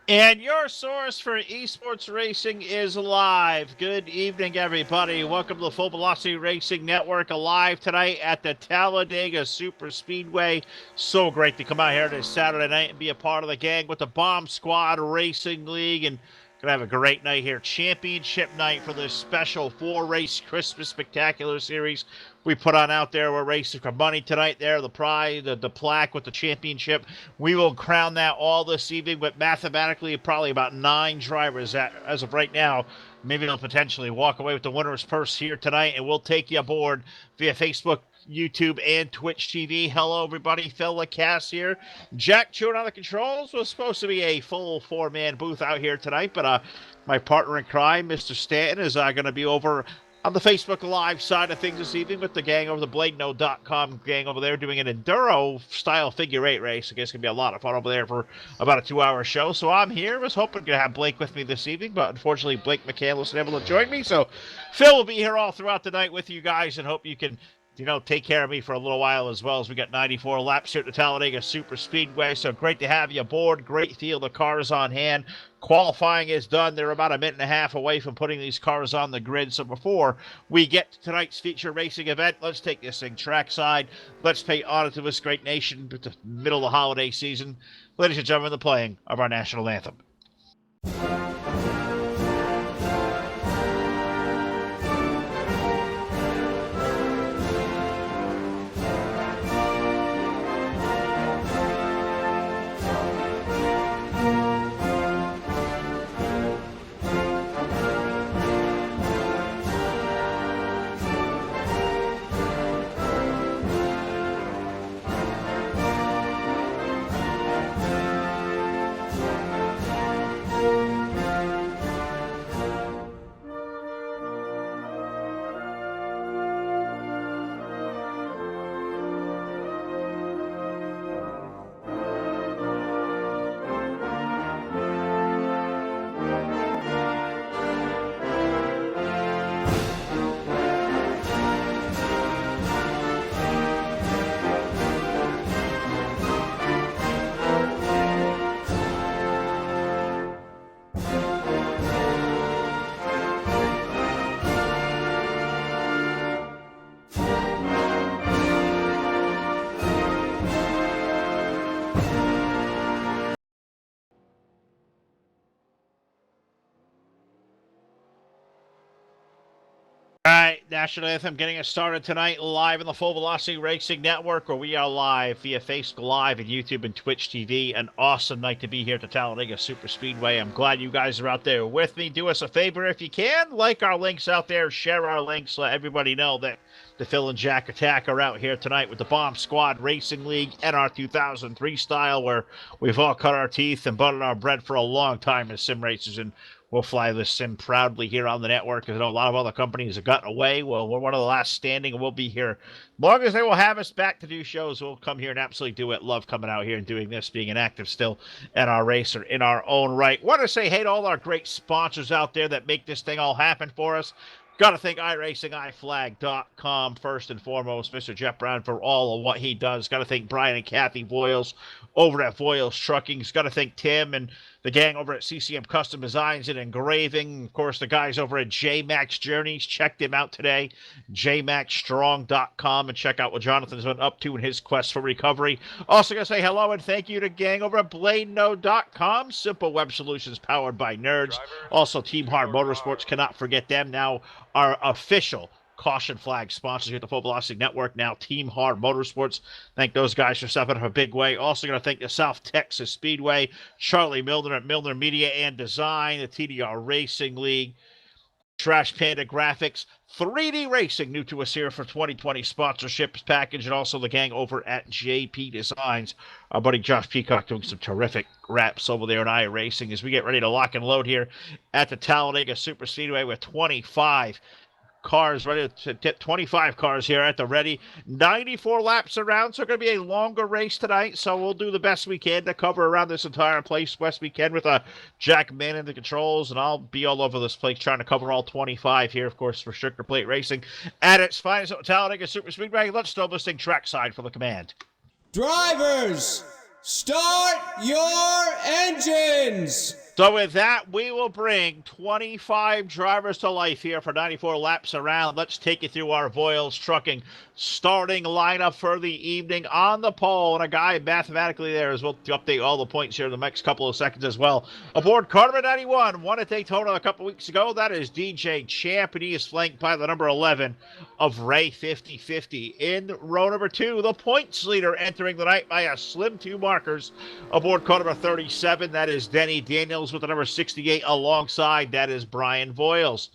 And your source for esports racing is live. Good evening, everybody. Welcome to the Full Velocity Racing Network, alive tonight at the Talladega Super Speedway. So great to come out here this Saturday night and be a part of the gang with the Bomb Squad Racing League. And gonna have a great night here. Championship night for this special 4-race Christmas Spectacular Series we put on out there. We're racing for money tonight there. The prize, the plaque with the championship. We will crown that all this evening, but mathematically probably about 9 drivers as of right now. Maybe they'll potentially walk away with the winner's purse here tonight, and we'll take you aboard via Facebook, YouTube, and Twitch TV. Hello, everybody. Phil LaCasse here. Jack chewing on the controls. Was supposed to be a full 4-man booth out here tonight, but my partner in crime, Mr. Stanton, is going to be over on the Facebook Live side of things this evening with the gang over the BladeNo.com gang over there doing an Enduro-style figure 8 race. I guess it's going to be a lot of fun over there for about a 2-hour show. So I'm here. I was hoping to have Blake with me this evening, but unfortunately Blake McCann wasn't able to join me. So Phil will be here all throughout the night with you guys and hope you can take care of me for a little while as well, as we got 94 laps here at the Talladega Super Speedway. So great to have you aboard. Great field of cars on hand. Qualifying is done. They're about a minute and a half away from putting these cars on the grid. So before we get to tonight's feature racing event, let's take this thing trackside. Let's pay honor to this great nation at the middle of the holiday season. Ladies and gentlemen, the playing of our national anthem. All right, National Anthem getting us started tonight live in the Full Velocity Racing Network, where we are live via Facebook Live and YouTube and Twitch TV. An awesome night to be here at the Talladega Super Speedway. I'm glad you guys are out there with me. Do us a favor if you can. Like our links out there. Share our links. Let everybody know that the Phil and Jack Attack are out here tonight with the Bomb Squad Racing League and our 2003 style, where we've all cut our teeth and buttered our bread for a long time as sim racers, and we'll fly this sim proudly here on the network, because I know a lot of other companies have gotten away. Well, we're one of the last standing, and we'll be here. As long as they will have us back to do shows, we'll come here and absolutely do it. Love coming out here and doing this, being an active still and our racer in our own right. Want to say hey to all our great sponsors out there that make this thing all happen for us. Got to thank iRacingIFlag.com first and foremost, Mr. Jeff Brown, for all of what he does. Got to thank Brian and Kathy Voiles over at Voiles Trucking. Got to thank Tim and the gang over at CCM Custom Designs and Engraving. Of course, the guys over at JMax Journeys. Check them out today, jmaxstrong.com, and check out what Jonathan's been up to in his quest for recovery. Also going to say hello and thank you to gang over at BladeNo.com. Simple web solutions powered by nerds. Also, Team Hard Motorsports, cannot forget them. Now our official caution flag sponsors here at the Full Velocity Network, now Team Hard Motorsports. Thank those guys for stepping up a big way. Also going to thank the South Texas Speedway, Charlie Milner at Milner Media and Design, the TDR Racing League, Trash Panda Graphics, 3D Racing, new to us here for 2020 sponsorships package, and also the gang over at JP Designs. Our buddy Josh Peacock doing some terrific wraps over there in iRacing as we get ready to lock and load here at the Talladega Super Speedway with 25 cars ready to tip. 25 cars here at the ready. 94 laps around, so it's going to be a longer race tonight, so we'll do the best we can to cover around this entire place best we can with Jack manning the controls, and I'll be all over this place trying to cover all 25 here, of course, for Restrictor Plate Racing at its finest at Talladega Super Speedway. Let's throw this thing trackside for the command. Drivers, Start your engines! So with that, we will bring 25 drivers to life here for 94 laps around. Let's take you through our Voiles Trucking starting lineup for the evening. On the pole, and a guy mathematically there as well to update all the points here in the next couple of seconds as well. Aboard car number 91, won at Daytona a couple weeks ago. That is DJ Champ, and he is flanked by the number 11 of Ray 5050. In row number 2, the points leader entering the night by a slim 2 markers. Aboard car number 37, that is Denny Daniels with the number 68 alongside. That is Brian Voiles.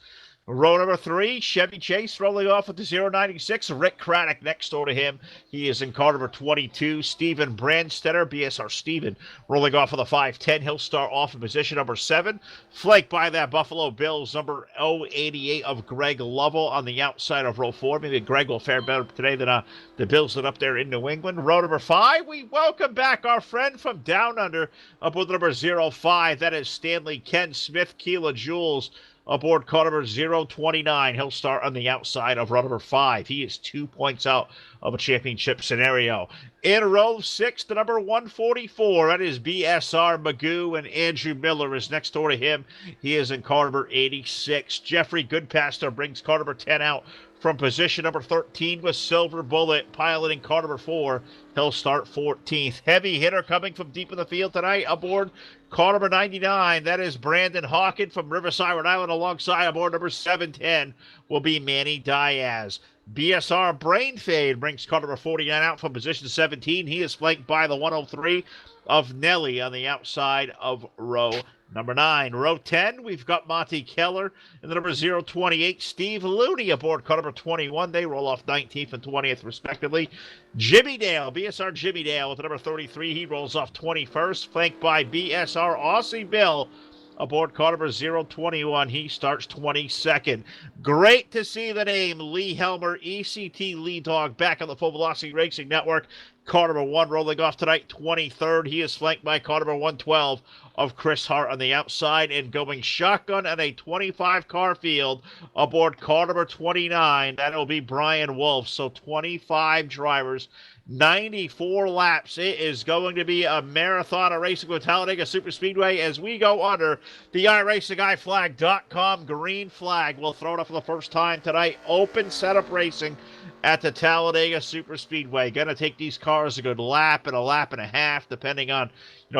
Row number 3, Chevy Chase rolling off with the 096. Rick Craddock next door to him. He is in car number 22. Steven Brandstetter, BSR Steven, rolling off with a 510. He'll start off in position number 7. Flanked by that Buffalo Bills number 088 of Greg Lovell on the outside of row 4. Maybe Greg will fare better today than the Bills that up there in New England. Row number 5, we welcome back our friend from down under aboard number 05. That is Stanley Ken Smith, Keela Jules. Aboard car number 029. He'll start on the outside of row number 5. He is 2 points out of a championship scenario. In row 6, the number 144. That is BSR Magoo, and Andrew Miller is next door to him. He is in car number 86. Jeffrey Goodpaster brings car number 10 out from position number 13 with Silver Bullet piloting car number 4. He'll start 14th. Heavy hitter coming from deep in the field tonight aboard car number 99. That is Brandon Hawken from Riverside, Rhode Island, alongside aboard number 710 will be Manny Diaz. BSR Brain Fade brings car number 49 out from position 17. He is flanked by the 103 of Nelly on the outside of row number 9. Row 10, we've got Monty Keller and the number 028, Steve Looney aboard car number 21. They roll off 19th and 20th, respectively. Jimmy Dale, BSR Jimmy Dale with the number 33. He rolls off 21st, flanked by BSR Aussie Bill aboard car number 021. He starts 22nd. Great to see the name Lee Helmer, ECT Lead Dog, back on the Full Velocity Racing Network. Car number 1 rolling off tonight, 23rd. He is flanked by car number 112 of Chris Hart on the outside, and going shotgun at a 25-car field aboard car number 29. That'll be Brian Wolf. So 25 drivers, 94 laps. It is going to be a marathon of racing with Talladega Superspeedway as we go under the iRacingGuyFlag.com green flag. We'll throw it up for the first time tonight. Open setup racing at the Talladega Superspeedway. Going to take these cars a good lap and a half, depending on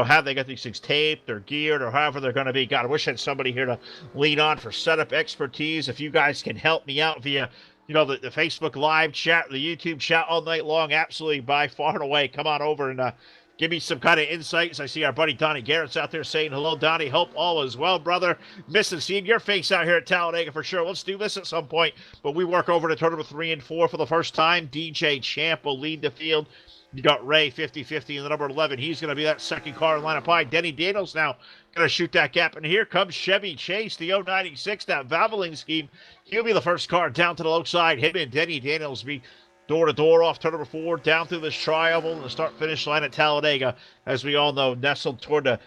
how they got these things taped or geared or however they're going to be. God, I wish I had somebody here to lean on for setup expertise. If you guys can help me out via the Facebook live chat, the YouTube chat all night long, absolutely by far and away. Come on over and give me some kind of insights. I see our buddy Donnie Garrett's out there saying hello, Donnie. Hope all is well, brother. Missing seeing your face out here at Talladega for sure. Let's do this at some point. But we work over to turn number 3 and 4 for the first time. DJ Champ will lead the field. You got Ray 5050 in the number 11. He's going to be that second car in lineup high. Denny Daniels now going to shoot that gap. And here comes Chevy Chase, the 096, that Valvoline scheme. He'll be the first car down to the low side. Him and Denny Daniels be door-to-door off turn number 4, down through this tri-oval and the start-finish line at Talladega. As we all know, nestled toward the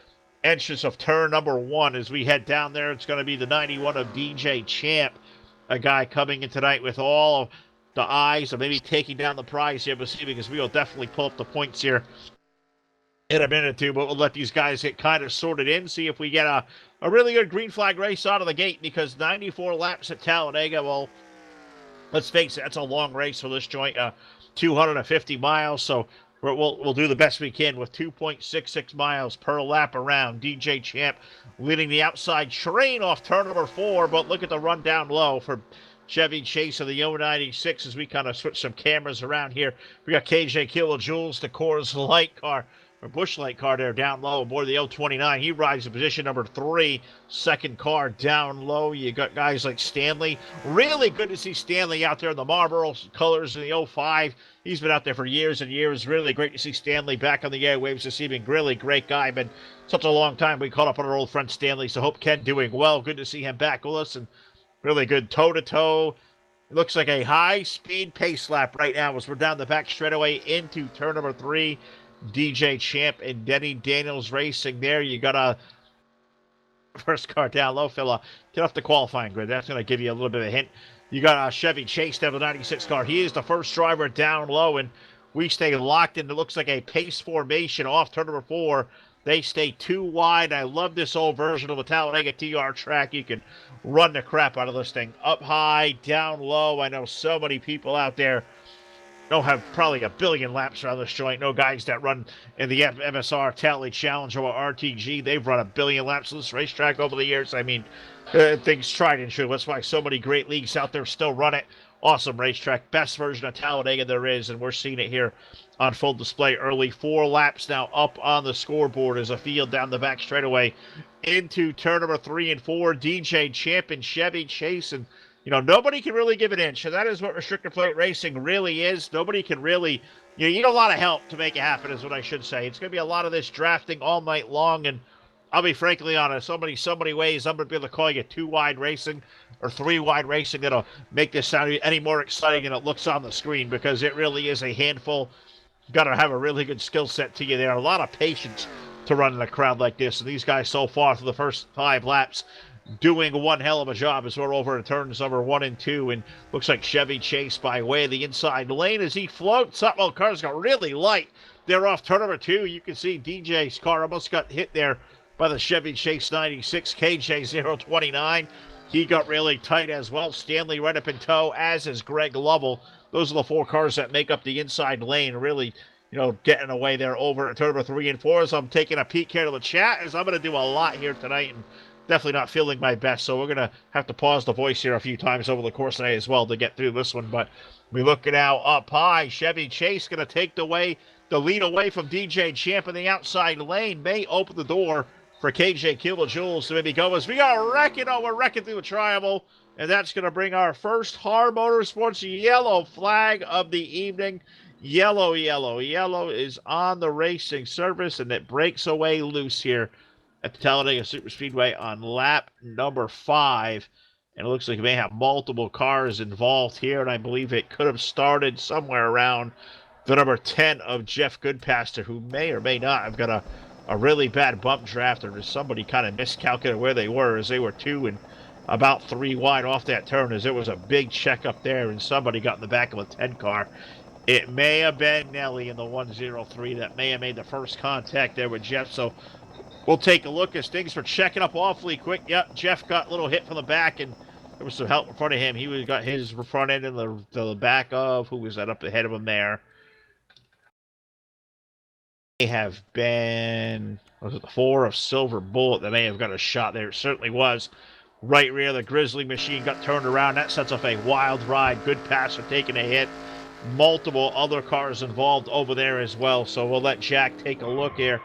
entrance of turn number 1. As we head down there, it's going to be the 91 of DJ Champ, a guy coming in tonight with all of the eyes of maybe taking down the prize here this evening, because we will definitely pull up the points here in a minute or two, but we'll let these guys get kind of sorted in, see if we get a really good green flag race out of the gate, because 94 laps at Talladega, well, let's face it, that's a long race for this joint, 250 miles, so we'll do the best we can with 2.66 miles per lap around. DJ Champ leading the outside train off turn number 4, but look at the run down low for Chevy Chase of the 096 as we kind of switch some cameras around here. We got KJ Kilojoules, the Coors Light car, or Busch Light car there down low aboard the 029. He rides in position number 3, second car down low. You got guys like Stanley. Really good to see Stanley out there in the Marlboro colors in the 05. He's been out there for years and years. Really great to see Stanley back on the airwaves this evening. Really great guy. Been such a long time we caught up on our old friend Stanley, so hope Ken doing well. Good to see him back with us, and really good toe-to-toe. It looks like a high-speed pace lap right now as we're down the back straightaway into turn number 3. DJ Champ and Denny Daniels racing there. You got a first car down low, Phil. Get off the qualifying grid. That's going to give you a little bit of a hint. You got a Chevy Chase down the 96 car. He is the first driver down low, and We stay locked in. It looks like a pace formation off turn number 4. They stay too wide. I love this old version of the Talladega TR track. You can run the crap out of this thing. Up high, down low. I know so many people out there don't have probably a billion laps around this joint. No guys that run in the MSR Tally Challenge or RTG. They've run a billion laps on this racetrack over the years. I mean, things tried and true. That's why so many great leagues out there still run it. Awesome racetrack. Best version of Talladega there is, and we're seeing it here on full display early. 4 laps now up on the scoreboard as a field down the back straightaway into turn number 3 and 4. DJ Champ and Chevy Chase, and nobody can really give an inch. And that is what restrictor plate racing really is. Nobody can really, you need a lot of help to make it happen, is what I should say. It's going to be a lot of this drafting all night long. And I'll be frankly honest, so many ways I'm going to be able to call you 2-wide racing or 3-wide racing that'll make this sound any more exciting than it looks on the screen, because it really is a handful. Got to have a really good skill set to you there. A lot of patience to run in a crowd like this. And these guys so far through the first 5 laps doing one hell of a job as we're over in turns number 1 and 2. And looks like Chevy Chase by way of the inside lane as he floats up. Well, cars got really light. They're off turn number 2. You can see DJ's car almost got hit there by the Chevy Chase 96 KJ 029. He got really tight as well. Stanley right up in tow, as is Greg Lovell. Those are the 4 cars that make up the inside lane, really, getting away there over at turn number 3 and 4. So I'm taking a peek here to the chat, as I'm going to do a lot here tonight and definitely not feeling my best. So we're going to have to pause the voice here a few times over the course of the day as well to get through this one. But we look now up high. Chevy Chase going to take the lead away from DJ Champ in the outside lane. May open the door for KJ Kilojoules to maybe go as we are wrecking. Oh, we're wrecking through the Triangle. And that's going to bring our first Har Motorsports yellow flag of the evening. Yellow is on the racing surface, and it breaks away loose here at the Talladega Superspeedway on lap number 5. And it looks like we may have multiple cars involved here, and I believe it could have started somewhere around the number 10 of Jeff Goodpaster, who may or may not have got a really bad bump draft, or somebody kind of miscalculated where they were, as they were 2 and about 3 wide off that turn, as there was a big check up there and somebody got in the back of a 10 car. It may have been Nelly in the 103 that may have made the first contact there with Jeff. So we'll take a look as things were checking up awfully quick. Yep, Jeff got a little hit from the back, and there was some help in front of him. He got his front end in the back of, who was that up ahead of him there? May have been, was it the 4 of Silver Bullet that may have got a shot there? It certainly was. Right rear, the Grizzly machine got turned around. That sets off a wild ride. Goodpaster taking a hit. Multiple other cars involved over there as well. So we'll let Jack take a look here.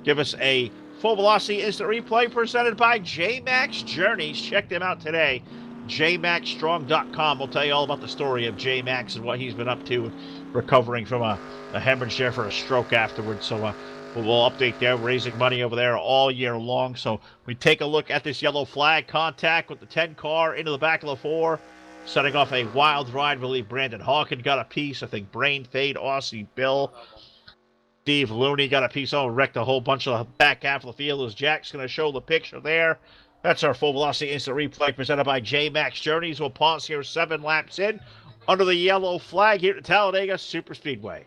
Give us a full velocity instant replay presented by J-Max Journeys. Check them out today. JMaxStrong.com will tell you all about the story of J-Max and what he's been up to, recovering from a hemorrhage there for a stroke afterwards. So we'll update there, raising money over there all year long. So we take a look at this yellow flag contact with the 10 car into the back of the 4, setting off a wild ride. Really, Brandon Hawkins got a piece. I think Brain Fade, Aussie Bill, Steve Looney got a piece. Wrecked a whole bunch of the back half of the field, as Jack's going to show the picture there. That's our full velocity instant replay presented by J-Max Journeys. We'll pause here 7 laps in under the yellow flag here at Talladega Superspeedway.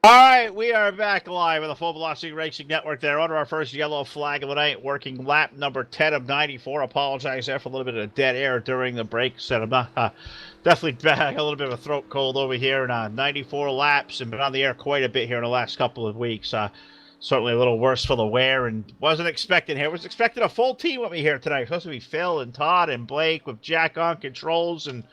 All right, we are back live on the Full Velocity Racing Network there under our first yellow flag of the night, working lap number 10 of 94. Apologize there for a little bit of dead air during the break. Said I'm not definitely back, a little bit of a throat cold over here, and 94 laps and been on the air quite a bit here in the last couple of weeks. Certainly a little worse for the wear, and wasn't expecting here. Was expecting a full team with me here tonight. Supposed to be Phil and Todd and Blake with Jack on controls, and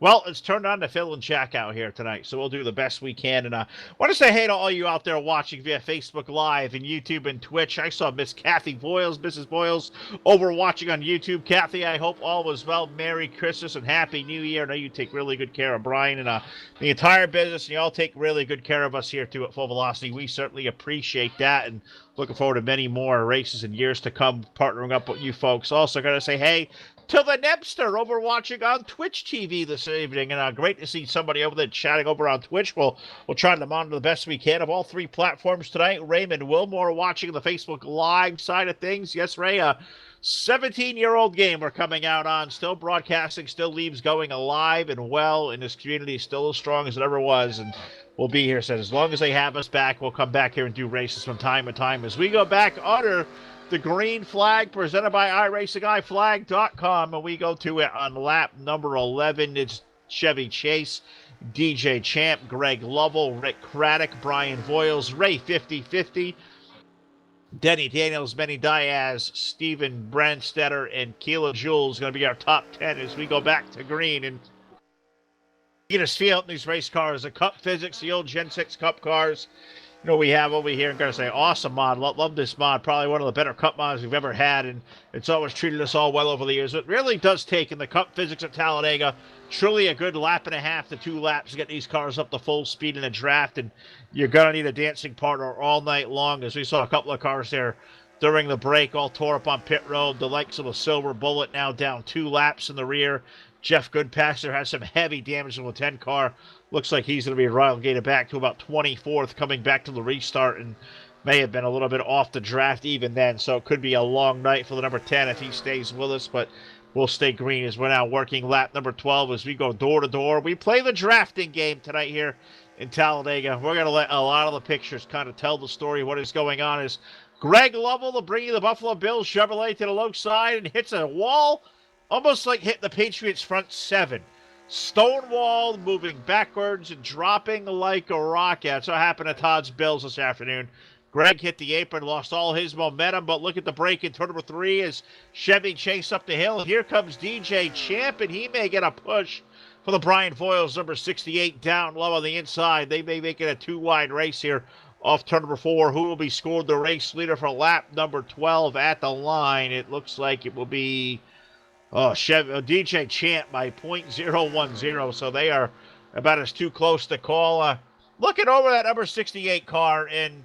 well, it's turned on to Phil and Jack out here tonight, so we'll do the best we can. And I want to say hey to all you out there watching via Facebook Live and YouTube and Twitch. I saw Miss Kathy Boyles, Mrs. Boyles, over watching on YouTube. Kathy, I hope all was well. Merry Christmas and Happy New Year. I know you take really good care of Brian and the entire business, and you all take really good care of us here, too, at Full Velocity. We certainly appreciate that, and looking forward to many more races and years to come partnering up with you folks. Also, got to say hey to the Nebster over watching on Twitch TV this evening. And great to see somebody over there chatting over on Twitch. We'll try to monitor the best we can of all three platforms tonight. Raymond Wilmore watching the Facebook Live side of things. Yes, Ray, 17-year-old gamer coming out on, still broadcasting, still leaves going alive and well in this community, still as strong as it ever was. And we'll be here. Said as long as they have us back, we'll come back here and do races from time to time as we go back under the green flag presented by iRacingIFlag.com, and we go to it on lap number 11. It's Chevy Chase, DJ Champ, Greg Lovell, Rick Craddock, Brian Voiles, Ray 5050, Denny Daniels, Benny Diaz, Steven Brandstetter, and Keela Jules going to be our top 10 as we go back to green. And you can see out in these race cars, the Cup Physics, the old Gen 6 Cup cars. You know, we have over here, I'm going to say, awesome mod. Love this mod. Probably one of the better Cup mods we've ever had, and it's always treated us all well over the years. It really does take in the Cup Physics at Talladega truly a good lap and a half to 2 laps to get these cars up to full speed in a draft, and you're going to need a dancing partner all night long, as we saw a couple of cars there during the break all tore up on pit road. The likes of a Silver Bullet now down 2 laps in the rear. Jeff Goodpaster has some heavy damage in the 10 car. Looks like he's going to be relegated back to about 24th, coming back to the restart, and may have been a little bit off the draft even then. So it could be a long night for the number 10 if he stays with us, but we'll stay green as we're now working lap number 12 as we go door to door. We play the drafting game tonight here in Talladega. We're going to let a lot of the pictures kind of tell the story of what is going on. As Greg Lovell will bring you the Buffalo Bills Chevrolet to the low side and hits a wall, almost like hitting the Patriots front 7. Stonewall moving backwards and dropping like a rocket. That's what happened to Todd's Bills this afternoon. Greg hit the apron, lost all his momentum, but look at the break in turn number 3 as Chevy chased up the hill. Here comes DJ Champ, and he may get a push for the Brian Voiles, number 68, down low on the inside. They may make it a 2-wide race here off turn number 4. Who will be scored the race leader for lap number 12 at the line? It looks like it will be DJ Champ by .010, so they are about as too close to call. Looking over that number 68 car, and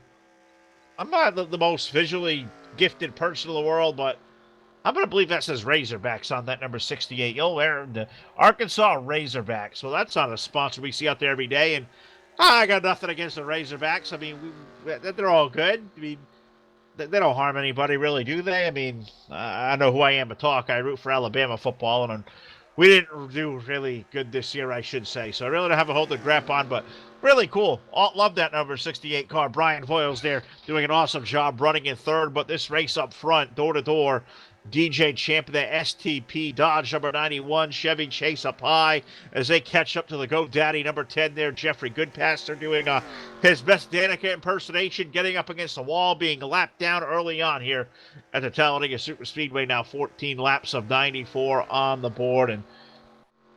I'm not the most visually gifted person in the world, but I'm going to believe that says Razorbacks on that number 68. You'll wear the Arkansas Razorbacks. Well, that's not a sponsor we see out there every day, and I got nothing against the Razorbacks. I mean, they're all good. I mean, they don't harm anybody, really, do they? I mean, I know who I am to talk. I root for Alabama football, and we didn't do really good this year, I should say. So I really don't have a hold to grab on, but really cool. Love that number 68 car. Brian Voiles there doing an awesome job running in third, but this race up front, door to door, DJ Champ, the STP Dodge number 91, Chevy Chase up high as they catch up to the GoDaddy number 10 there. Jeffrey Goodpaster doing his best Danica impersonation, getting up against the wall, being lapped down early on here at the Talladega Super Speedway. Now 14 laps of 94 on the board, and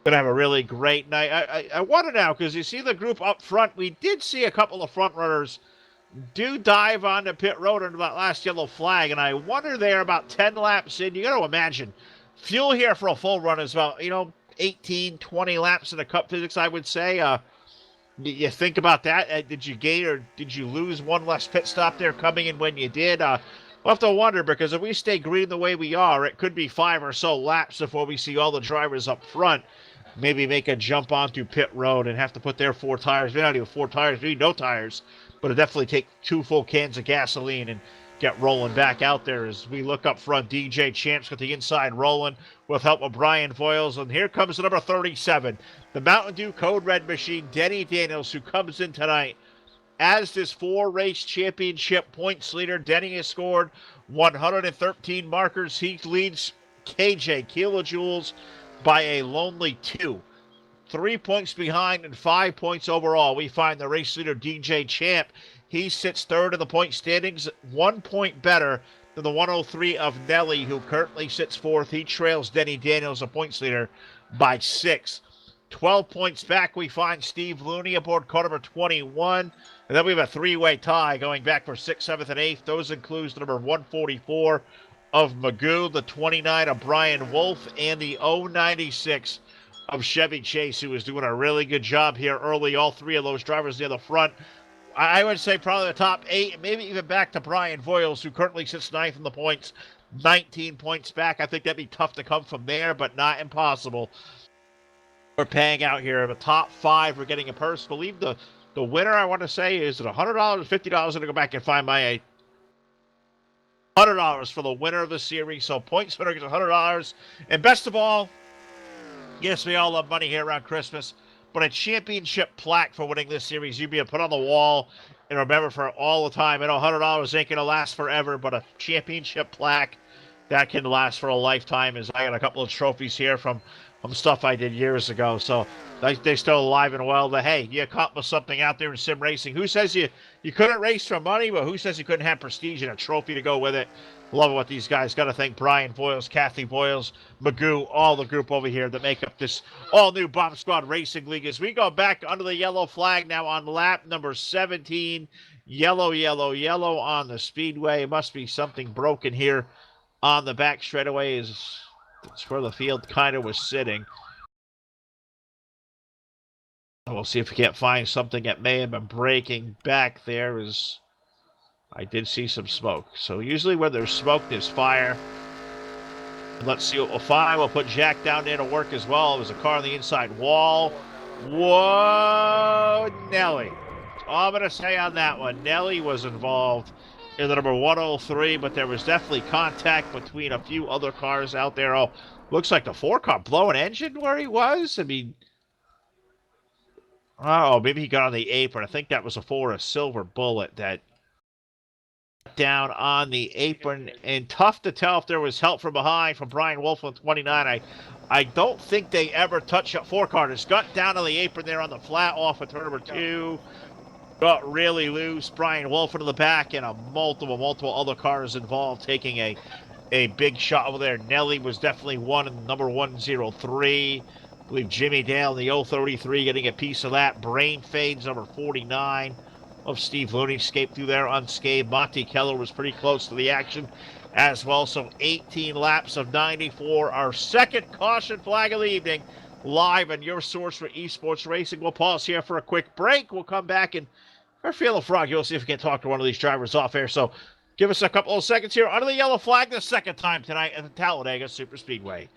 gonna have a really great night. I wonder now, because you see the group up front, we did see a couple of front runners do dive onto pit road under that last yellow flag, and I wonder there about 10 laps in, you got to imagine, fuel here for a full run is about, 18, 20 laps in the Cup Physics, I would say. You think about that. Did you gain or did you lose one less pit stop there coming in when you did? We'll have to wonder, because if we stay green the way we are, it could be 5 or so laps before we see all the drivers up front maybe make a jump onto pit road and have to put their 4 tires. Maybe not even 4 tires, maybe no tires. But it'll definitely take 2 full cans of gasoline and get rolling back out there as we look up front. DJ Champ's got the inside rolling with help of Brian Voiles. And here comes the number 37, the Mountain Dew Code Red machine, Denny Daniels, who comes in tonight As this four-race championship points leader, Denny has scored 113 markers. He leads KJ Kilojoules by a lonely 2. 3 points behind and 5 points overall. We find the race leader, DJ Champ. He sits third in the point standings, 1 point better than the 103 of Nelly, who currently sits fourth. He trails Denny Daniels, a points leader, by 6. 12 points back, we find Steve Looney aboard car number 21. And then we have a three-way tie going back for 6th, 7th, and 8th. Those includes the number 144 of Magoo, the 29 of Brian Wolf, and the 096 of Chevy Chase, who is doing a really good job here early. All three of those drivers near the front. I would say probably the top 8, maybe even back to Brian Voiles, who currently sits 9th in the points, 19 points back. I think that'd be tough to come from there, but not impossible. We're paying out here. The top 5 we're getting a purse. I believe the winner, I want to say, is it $100, $50? I'm going to go back and find my $100 for the winner of the series. So points winner gets $100. And best of all, yes, we all love money here around Christmas, but a championship plaque for winning this series. You'd be put on the wall and remember for all the time. I know $100 ain't going to last forever, but a championship plaque, that can last for a lifetime. As I got a couple of trophies here from stuff I did years ago. So they're still alive and well. That, hey, you accomplished something out there in sim racing. Who says you couldn't race for money, but who says you couldn't have prestige and a trophy to go with it? Love what these guys. Got to thank Brian Voiles, Kathy Voiles, Magoo, all the group over here that make up this all-new Bomb Squad Racing League. As we go back under the yellow flag now on lap number 17. Yellow, yellow, yellow on the speedway. Must be something broken here on the back straightaway. It's where the field kind of was sitting. We'll see if we can't find something that may have been breaking back there. As I did see some smoke. So usually when there's smoke, there's fire. Let's see what we'll find. We'll put Jack down there to work as well. There's a car on the inside wall. Whoa, Nelly. All I'm going to say on that one, Nelly was involved in the number 103, but there was definitely contact between a few other cars out there. Oh, looks like the 4 car blew an engine where he was. I mean, oh, maybe he got on the apron. I think that was a silver bullet that down on the apron, and tough to tell if there was help from behind from Brian Wolf on 29. I don't think they ever touched up 4 car. Just got down on the apron there on the flat off of turn number 2. Got really loose. Brian Wolf into the back, and multiple other cars involved taking a big shot over there. Nelly was definitely one in number 103. I believe Jimmy Dale in the 033 getting a piece of that. Brain Fades number 49 of Steve Looney escaped through there unscathed. Monty Keller was pretty close to the action as well. So 18 laps of 94. Our second caution flag of the evening, live on your source for esports racing. We'll pause here for a quick break. We'll come back and our Feel of Frog. You'll see if we can talk to one of these drivers off air. So give us a couple of seconds here under the yellow flag the second time tonight at the Talladega Super Speedway.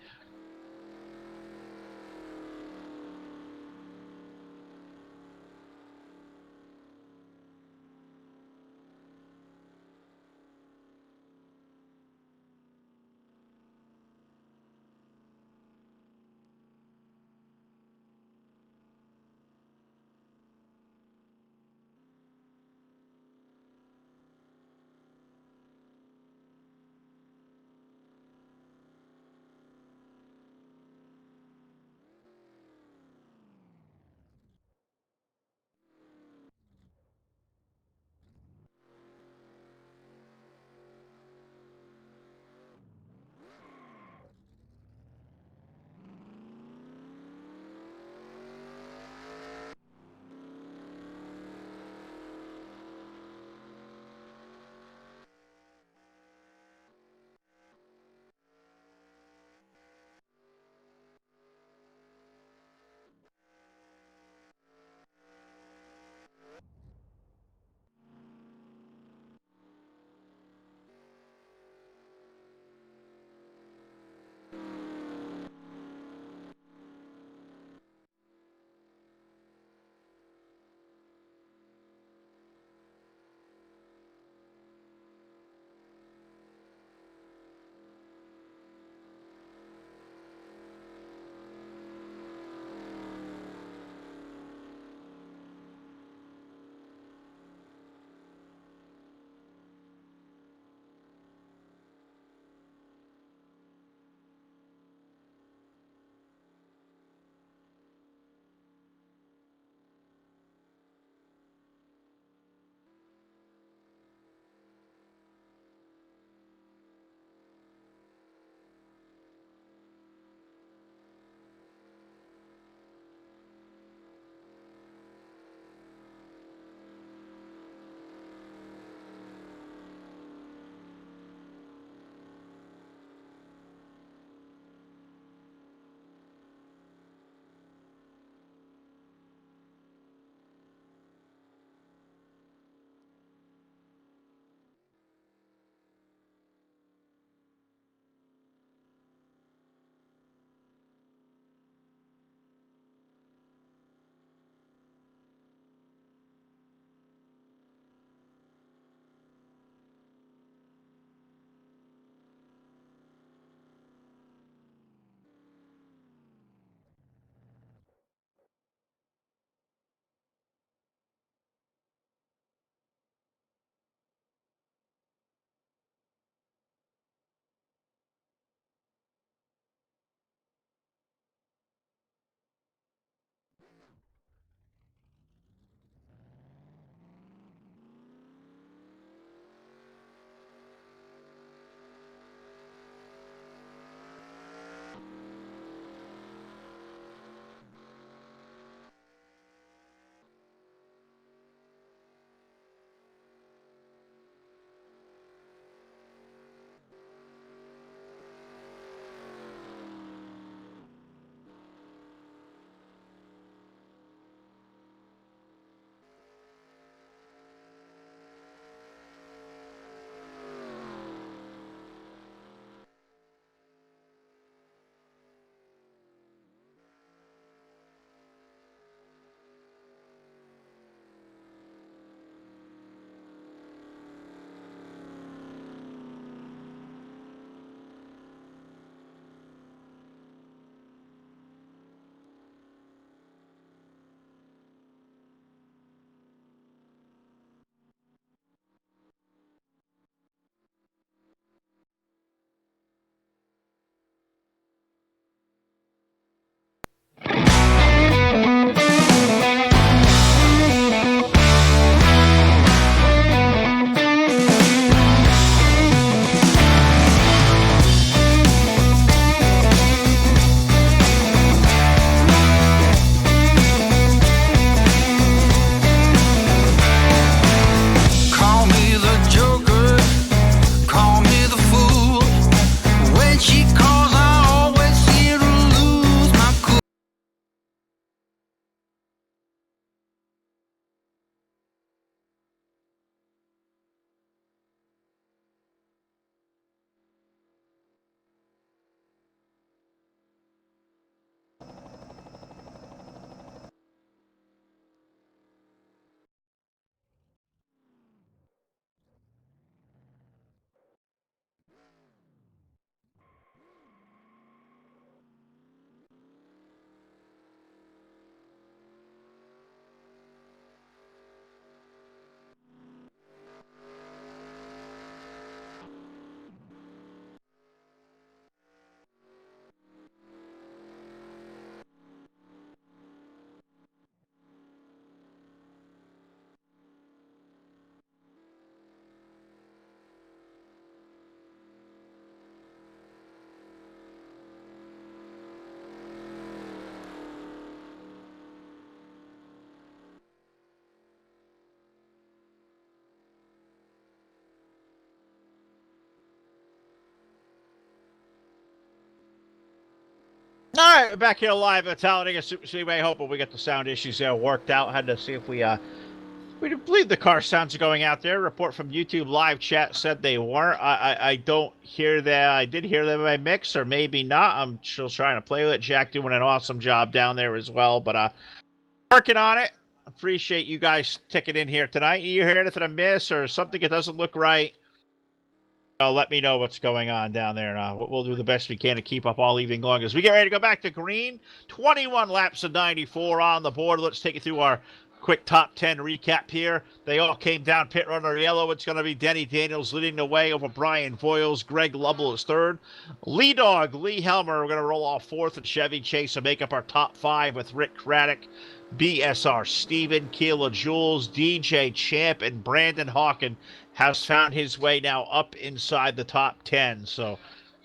All right, back here live at Talladega Super Speedway. Hoping we get the sound issues there worked out. Had to see if we believe the car sounds are going out there. Report from YouTube live chat said they weren't. I don't hear that. I did hear them in my mix, or maybe not. I'm still trying to play with it. Jack doing an awesome job down there as well, but working on it. Appreciate you guys ticking in here tonight. You hear anything I miss or something that doesn't look right? Let me know what's going on down there. We'll do the best we can to keep up all evening long as we get ready to go back to green. 21 laps of 94 on the board. Let's take you through our quick top 10 recap here. They all came down pit runner yellow. It's going to be Denny Daniels leading the way over Brian Voiles. Greg Lovell is third. Lee Dog, Lee Helmer, we're going to roll off fourth, and Chevy Chase will make up our top five with Rick Craddock, BSR Steven, Keela Jules, DJ Champ, and Brandon Hawken has found his way now up inside the top 10. So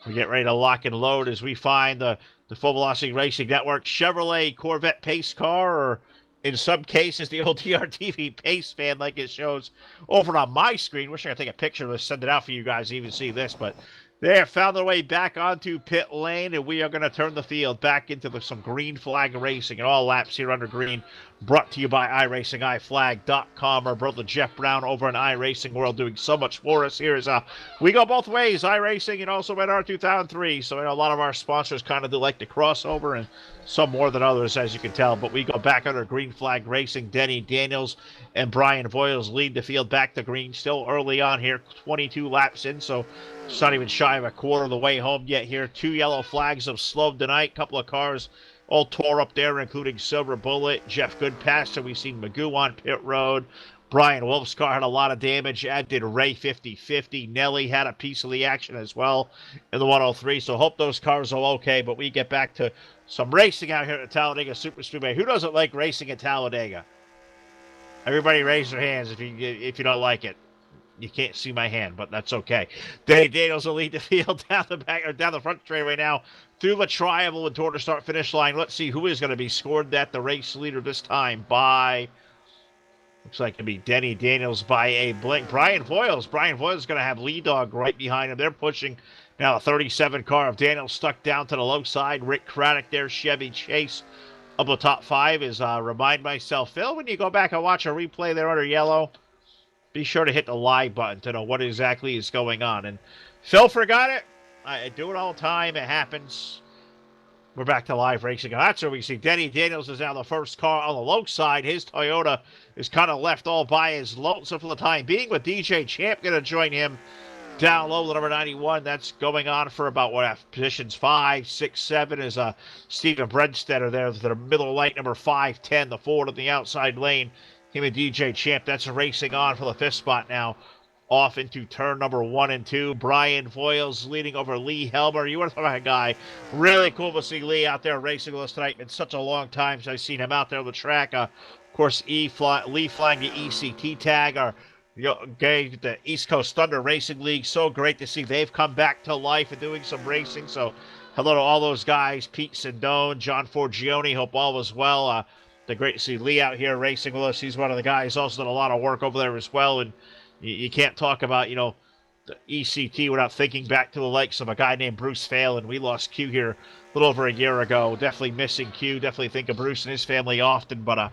we get ready to lock and load as we find the Full Velocity Racing Network Chevrolet Corvette pace car, or in some cases the old DRTV pace fan like it shows over on my screen. Wish I could take a picture of this, send it out for you guys to even see this, but they have found their way back onto pit lane, and we are going to turn the field back into some green flag racing and all laps here under green. Brought to you by iRacingIFlag.com. Our brother Jeff Brown over in iRacing World doing so much for us here. We go both ways, iRacing and also NR 2003. So I know a lot of our sponsors kind of do like to crossover, and some more than others, as you can tell. But we go back under green flag racing. Denny Daniels and Brian Voiles lead the field back to green. Still early on here, 22 laps in, so it's not even shy of a quarter of the way home yet here. 2 yellow flags have slowed tonight. Couple of cars all tore up there, including Silver Bullet, Jeff Goodpasture. We've seen Magoo on pit road. Brian Wolf's car had a lot of damage, as did Ray 5050. Nelly had a piece of the action as well in the 103. So hope those cars are okay. But we get back to some racing out here at Talladega Super Speedway. Who doesn't like racing at Talladega? Everybody raise their hands if you don't like it. You can't see my hand, but that's okay. Danny Daniels will lead the field down the front straightaway now through the triangle and toward the start finish line. Let's see who is going to be scored at the race leader this time by. Looks like it'll be Denny Daniels by a blink. Brian Voiles. Brian Voiles is going to have Lee Dog right behind him. They're pushing now a 37 car of Daniels stuck down to the low side. Rick Craddock there, Chevy Chase. Up the top five is remind myself, Phil, when you go back and watch a replay there under yellow, be sure to hit the live button to know what exactly is going on. And Phil forgot it. I do it all the time. It happens. We're back to live racing. That's where we see Denny Daniels is now the first car on the low side. His Toyota is kind of left all by his lonesome for the time being, with DJ Champ going to join him down low, the number 91. That's going on for about, positions 5, 6, 7 is Steven Bredstetter there. The middle light, number 510, the Ford on the outside lane. Him and DJ Champ, that's racing on for the 5th spot now. Off into turn number 1 and 2. Brian Voiles leading over Lee Helmer. You want to talk about a guy. Really cool to see Lee out there racing with us tonight. It's such a long time since I've seen him out there on the track. Of course, Lee flying the ECT tag. The East Coast Thunder Racing League. So great to see they've come back to life and doing some racing. So hello to all those guys. Pete Sindone, John Forgione. Hope all was well. They're great to see Lee out here racing with us. He's one of the guys also done a lot of work over there as well. And you can't talk about, the ECT without thinking back to the likes of a guy named Bruce Phelan. We lost Q here a little over a year ago. Definitely missing Q. Definitely think of Bruce and his family often. But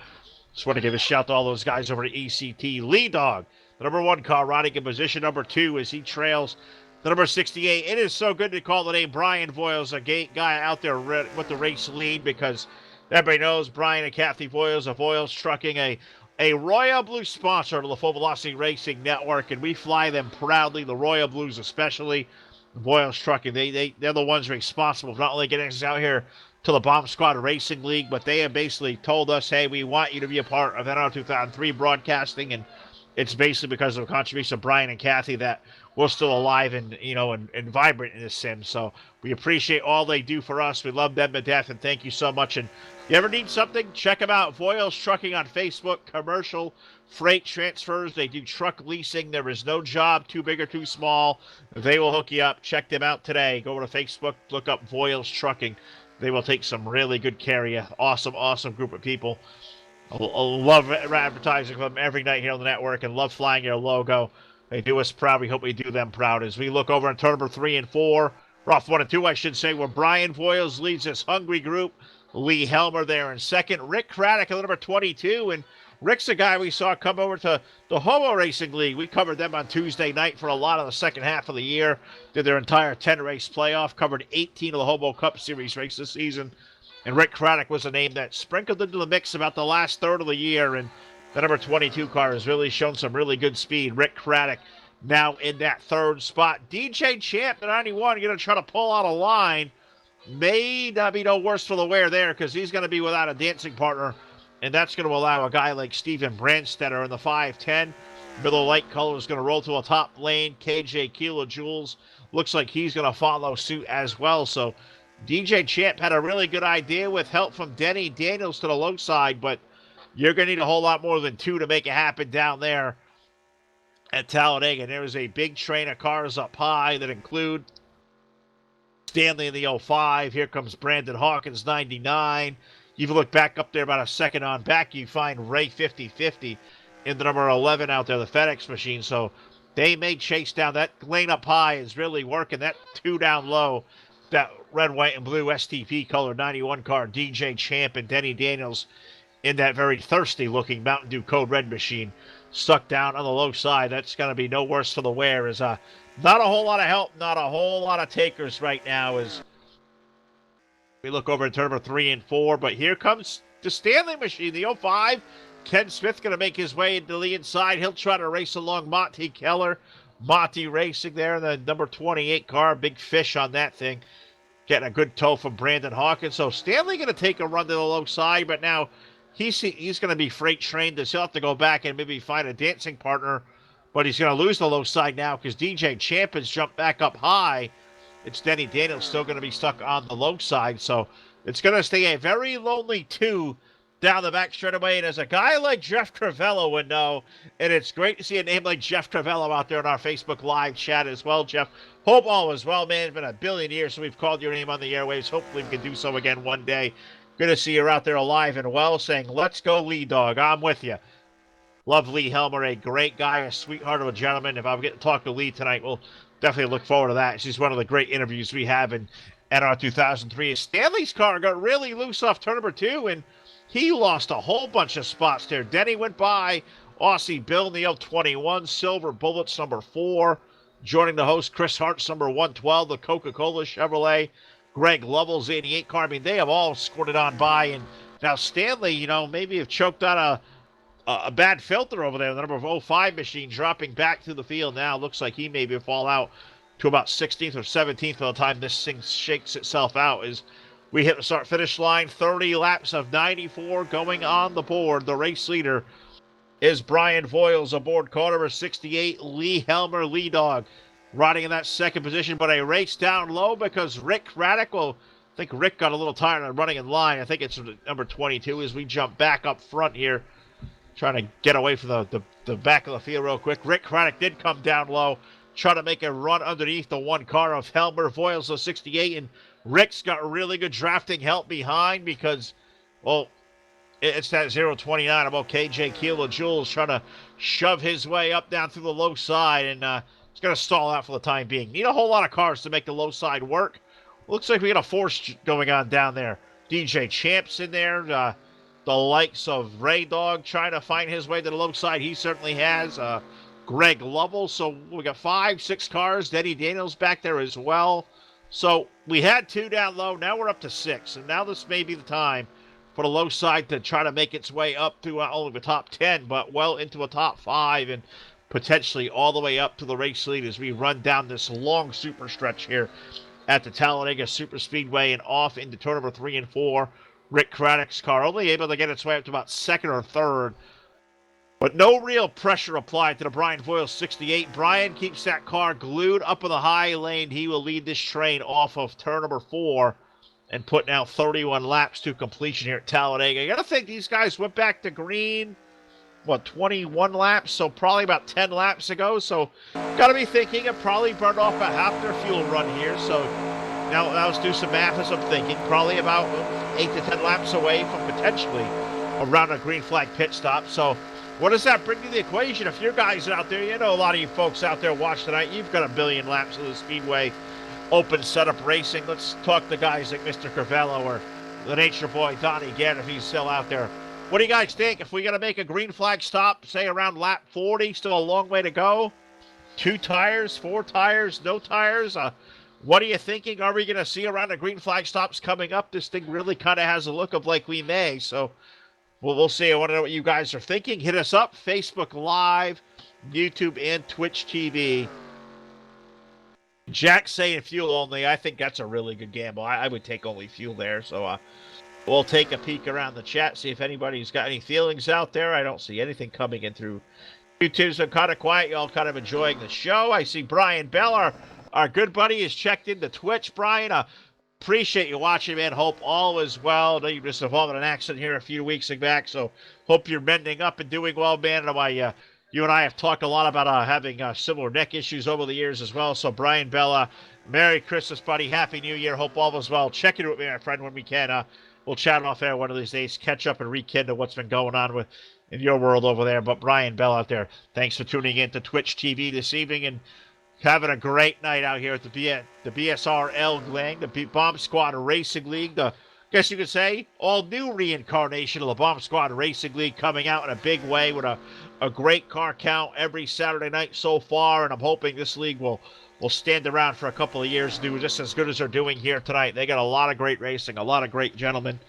just want to give a shout to all those guys over at ECT. Lee Dog, the number 1 car, riding in position number 2 as he trails the number 68. It is so good to call the name Brian Voiles, a guy out there with the race lead, because everybody knows Brian and Kathy Voiles of Voiles Trucking, a Royal Blue sponsor of the Full Velocity Racing Network, and we fly them proudly, the Royal Blues especially. Voiles Trucking, they're the ones responsible for not only getting us out here to the Bomb Squad Racing League, but they have basically told us, hey, we want you to be a part of NR 2003 broadcasting, and it's basically because of the contribution of Brian and Kathy that we're still alive and vibrant in this sim. So we appreciate all they do for us. We love them to death, and thank you so much. And you ever need something, check them out. Voiles Trucking on Facebook, commercial freight transfers. They do truck leasing. There is no job too big or too small. They will hook you up. Check them out today. Go over to Facebook, look up Voiles Trucking. They will take some really good care of you. Awesome, awesome group of people. I love advertising them every night here on the network, and love flying your logo. They do us proud. We hope we do them proud. As we look over on turn number 3 and 4, Rough 1 and 2, I should say, where Brian Voiles leads this hungry group. Lee Helmer there in second. Rick Craddock at number 22. And Rick's a guy we saw come over to the Homo Racing League. We covered them on Tuesday night for a lot of the second half of the year. Did their entire 10-race playoff. Covered 18 of the Homo Cup Series races this season. And Rick Craddock was a name that sprinkled into the mix about the last third of the year. And the number 22 car has really shown some really good speed. Rick Craddock now in that third spot. DJ Champ, the 91, going to try to pull out a line. May not be no worse for the wear there because he's going to be without a dancing partner. And that's going to allow a guy like Steven Brandstetter in the 510. Middle light color is going to roll to a top lane. KJ Kilojoules looks like he's going to follow suit as well. So DJ Champ had a really good idea with help from Denny Daniels to the low side, but you're going to need a whole lot more than two to make it happen down there at Talladega. There is a big train of cars up high that include Stanley in the 05. Here comes Brandon Hawkins, 99. You look back up there about a second on back, you find Ray 5050 in the number 11 out there, the FedEx machine. So they may chase down. That lane up high is really working. That two down low, that red, white, and blue STP color 91 car, DJ Champ and Denny Daniels in that very thirsty-looking Mountain Dew Code Red machine stuck down on the low side. That's going to be no worse for the wear. Is not a whole lot of help, not a whole lot of takers right now as we look over at number 3 and 4. But here comes the Stanley machine, the 05. Ken Smith going to make his way into the inside. He'll try to race along Monty Keller. Monty racing there in the number 28 car. Big fish on that thing. Getting a good tow from Brandon Hawkins. So Stanley going to take a run to the low side, but now he's going to be freight trained. He'll have to go back and maybe find a dancing partner, but he's going to lose the low side now because DJ Champ has jumped back up high. It's Denny Daniels still going to be stuck on the low side, so it's going to stay a very lonely two down the back straightaway. And as a guy like Jeff Crivello would know, and it's great to see a name like Jeff Crivello out there in our Facebook Live chat as well, Jeff. Hope all is well, man. It's been a billion years since we've called your name on the airwaves. Hopefully we can do so again one day. Good to see you're out there alive and well, saying, let's go, Lee Dog. I'm with you. Love Lee Helmer, a great guy, a sweetheart of a gentleman. If I'm getting to talk to Lee tonight, we'll definitely look forward to that. She's one of the great interviews we have in NR 2003. Stanley's car got really loose off turn number 2, and he lost a whole bunch of spots there. Denny went by. Aussie Bill in the 021. Silver Bullets, number 4. Joining the host, Chris Hart's number 112, the Coca-Cola Chevrolet. Greg Lovell's 88 car. I mean, they have all squirted on by. And now Stanley, maybe have choked on a bad filter over there. The number 05 machine dropping back through the field now. Looks like he maybe fall out to about 16th or 17th by the time this thing shakes itself out as we hit the start-finish line. 30 laps of 94 going on the board. The race leader is Brian Voiles aboard car number 68, Lee Helmer, Lee Dog, riding in that second position, but a race down low because Rick Craddock, I think Rick got a little tired of running in line. I think it's number 22 as we jump back up front here, trying to get away from the back of the field real quick. Rick Craddock did come down low, try to make a run underneath the one car of Helmer, Voiles, the 68, and Rick's got really good drafting help behind because, it's that 029 about KJ Kilojoules trying to shove his way up down through the low side, and it's going to stall out for the time being. Need a whole lot of cars to make the low side work. Looks like we got a force going on down there. DJ Champ's in there. The likes of Ray Dog trying to find his way to the low side. He certainly has. Greg Lovell. So we got 5, 6 cars. Denny Daniels back there as well. So we had 2 down low. Now we're up to 6. And now this may be the time for the low side to try to make its way up to not only the top 10, but well into a top 5 and potentially all the way up to the race lead as we run down this long super stretch here at the Talladega Super Speedway and off into turn number 3 and 4. Rick Craddock's car only able to get its way up to about 2nd or 3rd, but no real pressure applied to the Brian Voiles 68. Brian keeps that car glued up in the high lane. He will lead this train off of turn number 4 and put now 31 laps to completion here at Talladega. You got to think these guys went back to green, 21 laps, so probably about 10 laps ago. So got to be thinking it probably burned off about half their fuel run here. So now let's do some math as I'm thinking. Probably about 8 to 10 laps away from potentially around a green flag pit stop. So what does that bring to the equation? If your guys are out there, a lot of you folks out there watch tonight, you've got a billion laps of the Speedway open setup racing. Let's talk to guys like Mr. Crivello or the Nature Boy Donnie Gann if he's still out there. What do you guys think? If we got to make a green flag stop, say around lap 40, still a long way to go? 2 tires, 4 tires, no tires? What are you thinking? Are we going to see around the green flag stops coming up? This thing really kind of has a look of like we may. So we'll see. I want to know what you guys are thinking. Hit us up, Facebook Live, YouTube, and Twitch TV. Jack saying fuel only. I think that's a really good gamble. I would take only fuel there. So we'll take a peek around the chat, see if anybody's got any feelings out there. I don't see anything coming in through YouTube's been kind of quiet. Y'all kind of enjoying the show. I see Brian Bell, our good buddy, is checked into Twitch. Brian, appreciate you watching, man. Hope all is well. I know you just involved in an accident here a few weeks back, so hope you're mending up and doing well, man. And you and I have talked a lot about having similar neck issues over the years as well. So, Brian Bell, Merry Christmas, buddy. Happy New Year. Hope all is well. Check in with me, my friend, when we can. We'll chat off air one of these days, catch up and rekindle what's been going on in your world over there. But Brian Bell out there, thanks for tuning in to Twitch TV this evening and having a great night out here at the BSRL Gang, the Bomb Squad Racing League. I guess you could say all new reincarnation of the Bomb Squad Racing League coming out in a big way with a great car count every Saturday night so far. And I'm hoping this league will stand around for a couple of years and do just as good as they're doing here tonight. They got a lot of great racing, a lot of great gentlemen.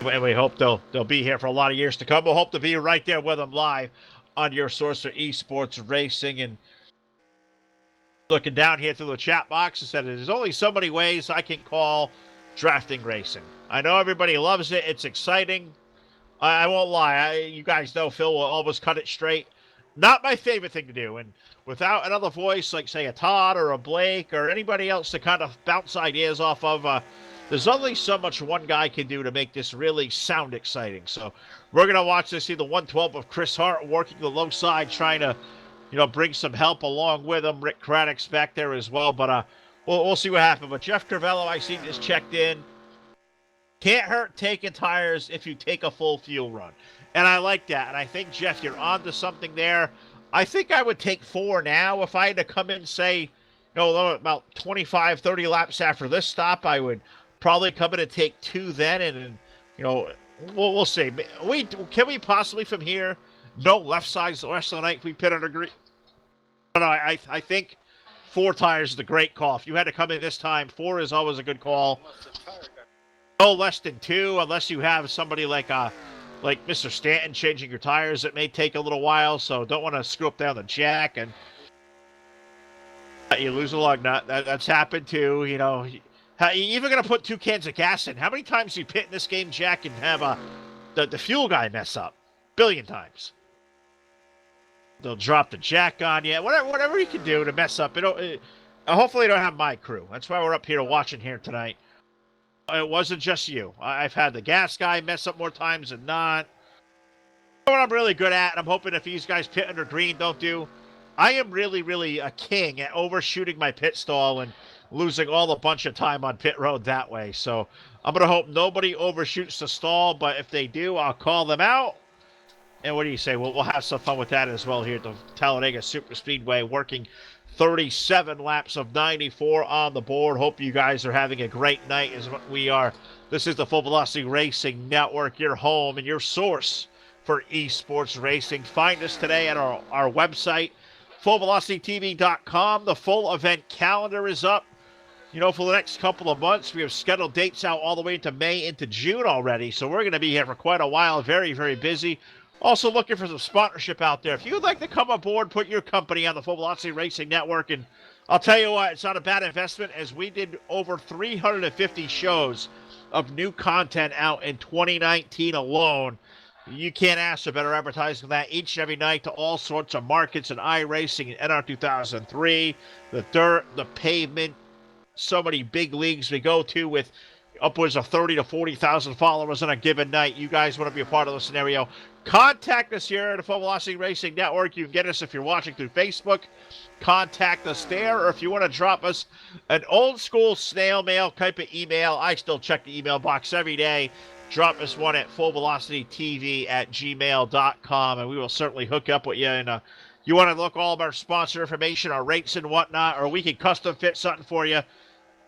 And we hope they'll be here for a lot of years to come. We'll hope to be right there with them live on your source for esports racing. And looking down here through the chat box, and said there's only so many ways I can call drafting racing. I know everybody loves it. It's exciting. I won't lie. You guys know Phil will always cut it straight. Not my favorite thing to do. And without another voice like, say, a Todd or a Blake or anybody else to kind of bounce ideas off of, there's only so much one guy can do to make this really sound exciting. So we're going to watch this, see the 112 of Chris Hart working the low side, trying to, bring some help along with him. Rick Craddock's back there as well. But we'll see what happens. But Jeff Crivello, I see, just checked in. Can't hurt taking tires if you take a full fuel run. And I like that. And I think, Jeff, you're on to something there. I think I would take 4 now. If I had to come in, say, about 25, 30 laps after this stop, I would probably come in and take 2 then. And we'll see. Can we possibly from here, no left sides the rest of the night if we pit under green? No, I think 4 tires is a great call. If you had to come in this time, 4 is always a good call. No less than 2, unless you have somebody like Mr. Stanton changing your tires. It may take a little while, so don't want to screw up down the jack and you lose a lug nut. That's happened too. You even going to put 2 cans of gas in. How many times do you pit in this game, Jack, and have the fuel guy mess up? Billion times. They'll drop the jack on you. Whatever you can do to mess up. Hopefully you don't have my crew. That's why we're up here watching here tonight. It wasn't just you. I've had the gas guy mess up more times than not. What I'm really good at, and I'm hoping if these guys pit under green don't do, I am really, really a king at overshooting my pit stall and losing all a bunch of time on pit road that way. So I'm going to hope nobody overshoots the stall, but if they do, I'll call them out. And what do you say? We'll have some fun with that as well here at the Talladega Super Speedway, working 37 laps of 94 on the board. Hope you guys are having a great night as we are. This is the Full Velocity Racing Network, your home and your source for esports racing. Find us today at our website, fullvelocitytv.com. The full event calendar is up. For the next couple of months, we have scheduled dates out all the way into May, into June already. So we're going to be here for quite a while. Very, very busy. Also looking for some sponsorship out there. If you would like to come aboard, put your company on the Full Velocity Racing Network, and I'll tell you what, it's not a bad investment, as we did over 350 shows of new content out in 2019 alone. You can't ask for better advertising than that each and every night to all sorts of markets and iRacing and NR 2003, the dirt, the pavement, so many big leagues we go to with upwards of 30 to 40,000 followers on a given night. You guys want to be a part of the scenario, contact us here at the Full Velocity Racing Network. You can get us if you're watching through Facebook. Contact us there, or if you want to drop us an old school snail mail type of email, I still check the email box every day. Drop us one at fullvelocitytv@gmail.com, and we will certainly hook up with you and you want to look all of our sponsor information, our rates and whatnot, or we can custom fit something for you,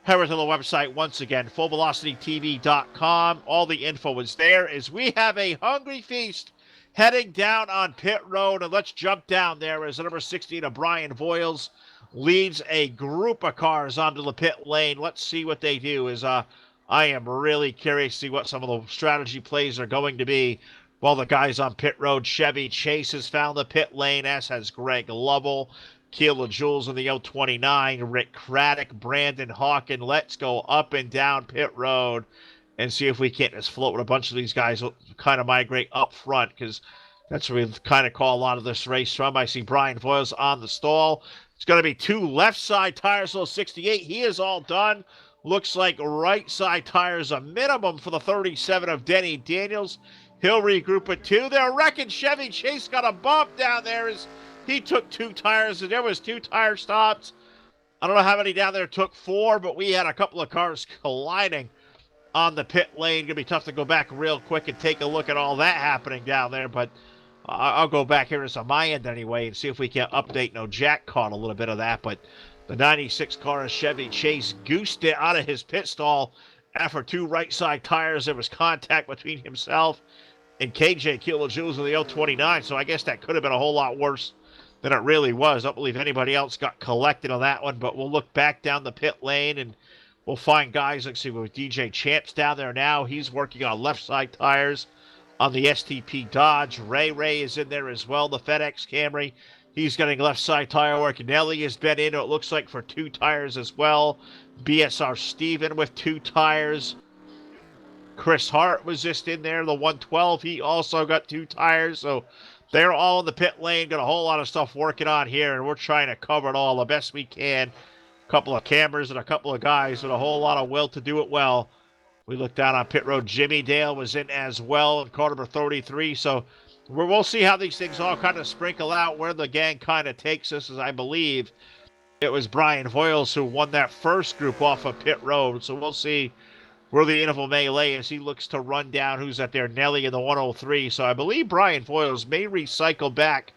head over to the website once again, fullvelocitytv.com. All the info is there as we have a hungry feast heading down on pit road. And let's jump down there as the number 16 of Brian Voiles leads a group of cars onto the pit lane. Let's see what they do. I am really curious to see what some of the strategy plays are going to be. While the guys on pit road, Chevy Chase has found the pit lane, as has Greg Lovell. Keela Jules in the 029, Rick Craddock, Brandon Hawkin. Let's go up and down pit road and see if we can't just float with a bunch of these guys, kind of migrate up front, because that's where we kind of call a lot of this race from. I see Brian Voiles on the stall. It's going to be two left side tires, so 68. He is all done. Looks like right side tires a minimum for the 37 of Denny Daniels. He'll regroup at two. They're wrecking. Chevy Chase got a bump down there as he took two tires, and there was two tire stops. I don't know how many down there took four, but we had a couple of cars colliding on the pit lane. Going to be tough to go back real quick and take a look at all that happening down there, but I'll go back here on my end anyway and see if we can update. No, Jack caught a little bit of that, but the 96 car of Chevy Chase goosed it out of his pit stall after two right side tires. There was contact between himself and KJ Kilojoules in the 029, so I guess that could have been a whole lot worse than it really was. I don't believe anybody else got collected on that one, but we'll look back down the pit lane and we'll find guys. Let's see, with DJ Champ's down there now. He's working on left side tires on the STP Dodge. Ray is in there as well, the FedEx Camry. He's getting left side tire work. Nelly has been in, it looks like, for two tires as well. BSR Steven with two tires. Chris Hart was just in there, the 112. He also got two tires, so they're all in the pit lane. Got a whole lot of stuff working on here, and we're trying to cover it all the best we can. A couple of cameras and a couple of guys with a whole lot of will to do it well. We look down on pit road. Jimmy Dale was in as well in car number 33, so we'll see how these things all kind of sprinkle out, where the gang kind of takes us, as I believe it was Brian Voiles who won that first group off of pit road, so we'll see where the interval may lay as he looks to run down who's at there, Nelly in the 103. So I believe Brian Voiles may recycle back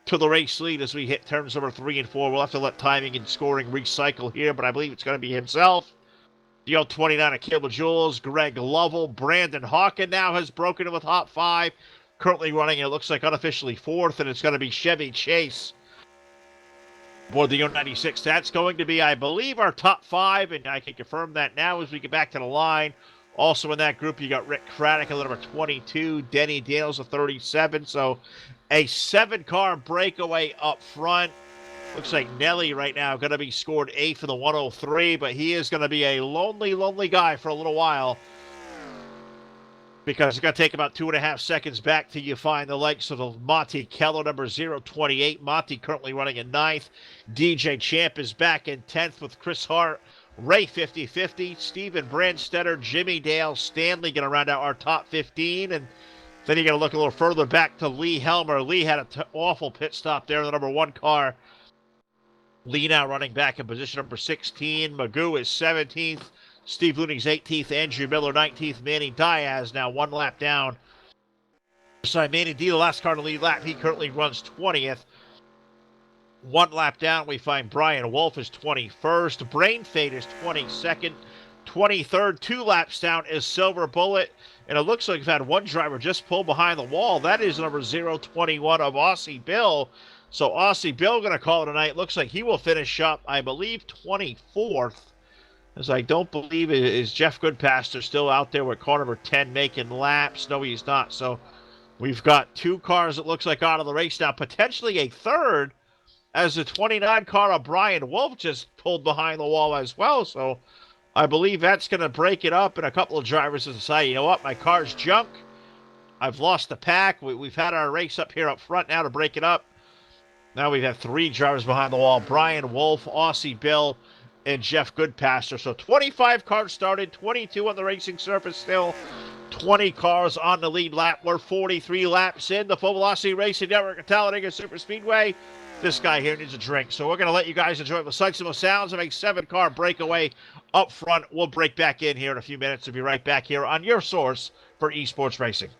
to the race lead as we hit turns number 3 and 4. We'll have to let timing and scoring recycle here, but I believe it's going to be himself. The 029 of Keila Jules, Greg Lovell, Brandon Hawkin now has broken in with Hot 5. Currently running, it looks like unofficially 4th, and it's going to be Chevy Chase for the 96. That's going to be, I believe, our top 5, and I can confirm that now as we get back to the line. Also in that group, you got Rick Craddock, number 22, Denny Daniels, 37. So a 7-car breakaway up front. Looks like Nelly right now going to be scored 8 for the 103, but he is going to be a lonely, lonely guy for a little while, because it's going to take about 2.5 seconds back till you find the likes of the Monty Keller, number 028. Monty currently running in 9th. DJ Champ is back in 10th with Chris Hart. Ray 50-50. Steven Brandstetter, Jimmy Dale, Stanley going to round out our top 15. And then you're going to look a little further back to Lee Helmer. Lee had an awful pit stop there in the number 1 car. Lee now running back in position number 16. Magoo is 17th. Steve Looney's 18th, Andrew Miller 19th, Manny Diaz now 1 lap down. Sorry, Manny D, the last car to lead lap, he currently runs 20th. 1 lap down, we find Brian Wolf is 21st. Brain Fade is 22nd. 23rd, 2 laps down is Silver Bullet. And it looks like we've had one driver just pull behind the wall. That is number 021 of Aussie Bill. So Aussie Bill going to call it tonight. Looks like he will finish up, I believe, 24th. As I don't believe is Jeff Goodpaster still out there with car number 10 making laps. No, he's not. So we've got 2 cars, it looks like, out of the race now. Potentially a third, as the 29 car of Brian Wolf just pulled behind the wall as well. So I believe that's going to break it up. And a couple of drivers have decided, you know what, my car's junk. I've lost the pack. We've had our race up here up front now to break it up. Now we have 3 drivers behind the wall. Brian Wolf, Aussie Bill, and Jeff Goodpaster. So 25 cars started, 22 on the racing surface still, 20 cars on the lead lap. We're 43 laps in. The Full Velocity Racing Network at Talladega Super Speedway. This guy here needs a drink. So we're going to let you guys enjoy the sights and the sounds of a 7-car breakaway up front. We'll break back in here in a few minutes. We'll be right back here on your source for esports racing.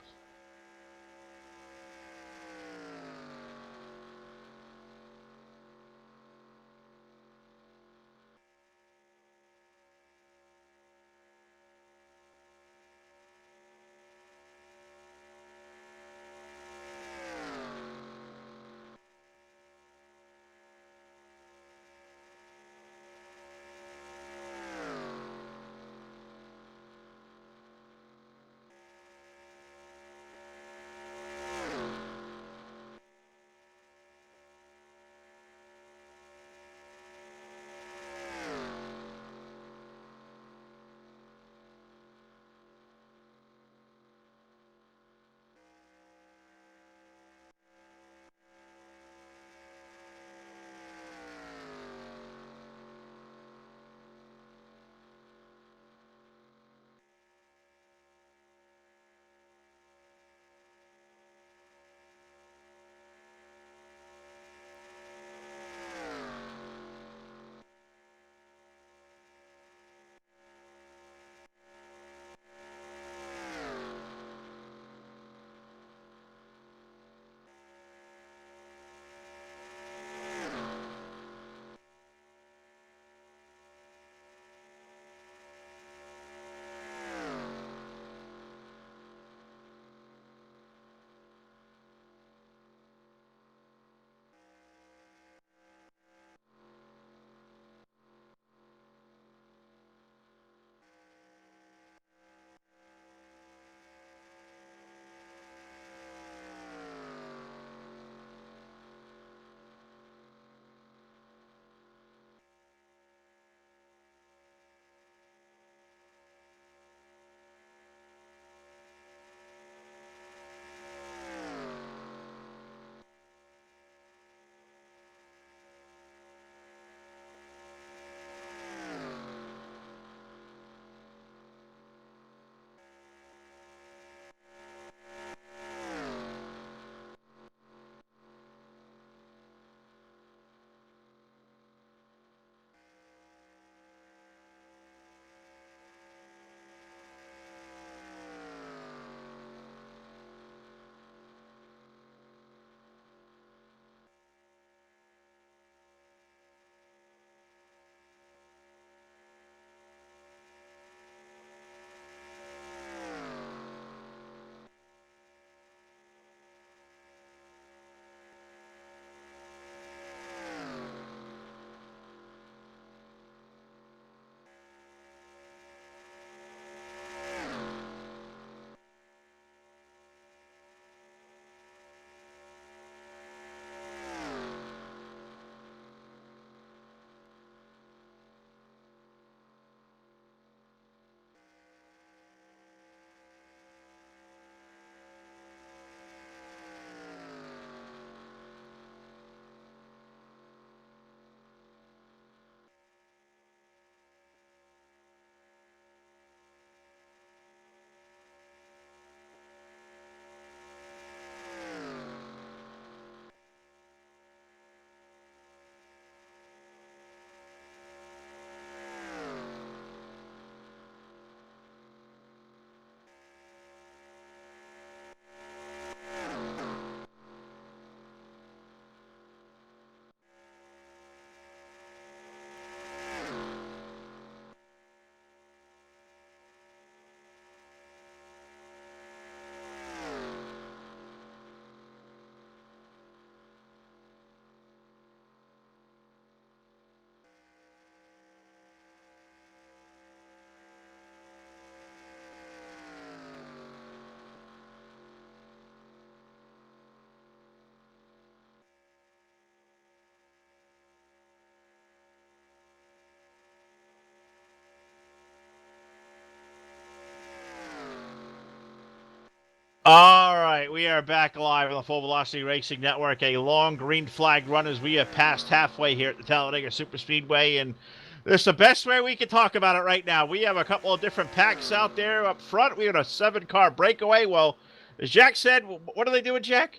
We are back live on the Full Velocity Racing Network. A long green flag run as we have passed halfway here at the Talladega Superspeedway, and this is the best way we can talk about it right now. We have a couple of different packs out there up front. We had a 7-car breakaway. Well, as Jack said, what are they doing, Jack?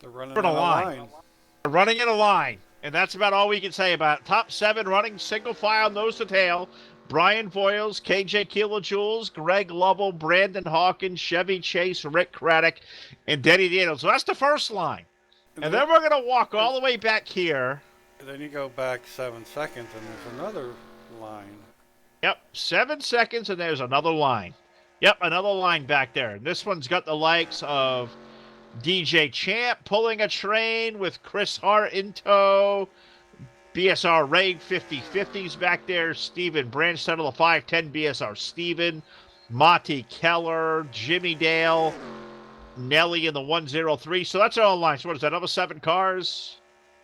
They're running in a line. They're running in a line, and that's about all we can say about it. Top 7 running single file, nose to tail. Brian Voiles, KJ Kilojoules, Greg Lovell, Brandon Hawkins, Chevy Chase, Rick Craddock, and Denny Daniels. So that's the first line. And then we're going to walk all the way back here. Then you go back 7 seconds, and there's another line. Yep, 7 seconds, and there's another line. Yep, another line back there. And this one's got the likes of DJ Champ pulling a train with Chris Hart in tow. BSR Ray 50/50s back there. Steven Branstad of the 510 BSR Steven. Monty Keller, Jimmy Dale, Nelly in the 103. So that's all line. So what is that? Another 7 cars?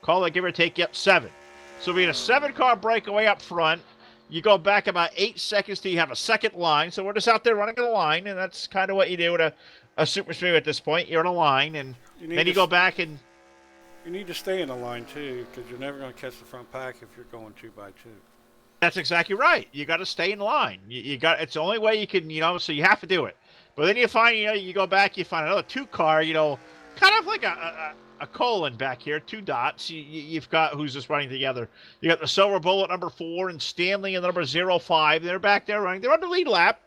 Call it, give or take, yep, 7. So we had a 7-car breakaway up front. You go back about 8 seconds till you have a second line. So we're just out there running a line, and that's kind of what you do at a super speedway at this point. You're in a line, and then you go back and... You need to stay in the line, too, because you're never going to catch the front pack if you're going 2 by 2. That's exactly right. You got to stay in line. You got, it's the only way you can, so you have to do it. But then you find, you go back, you find another 2-car, kind of like a colon back here, 2 dots. You've got who's just running together. You got the Silver Bullet number 4 and Stanley in the number 05. They're back there running. They're on the lead lap.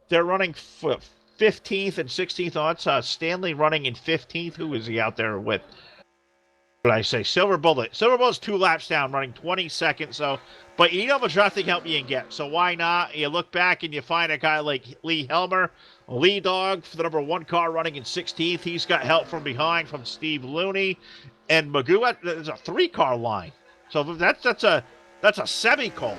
They're running 15th and 16th odds. Stanley running in 15th. Who is he out there with? What did I say? Silver Bullet. Silver Bullet's 2 laps down, running 22nd. So, but you need how much drafting help you can get. So why not? You look back and you find a guy like Lee Helmer, Lee Dog for the number 1 car running in 16th. He's got help from behind from Steve Looney and Magoo. There's a 3-car line. So that's a semicolon.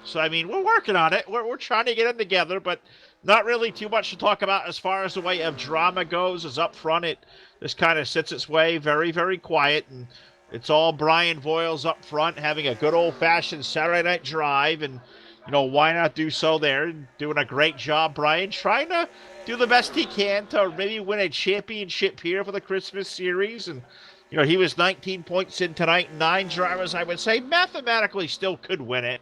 So I mean, we're working on it. We're trying to get them together, but not really too much to talk about as far as the way of drama goes. Is up front, it just kind of sits its way, very, very quiet, and it's all Brian Voiles up front having a good old-fashioned Saturday night drive, and why not do so there? Doing a great job, Brian, trying to do the best he can to maybe win a championship here for the Christmas series, and he was 19 points in tonight. 9 drivers, I would say, mathematically still could win it.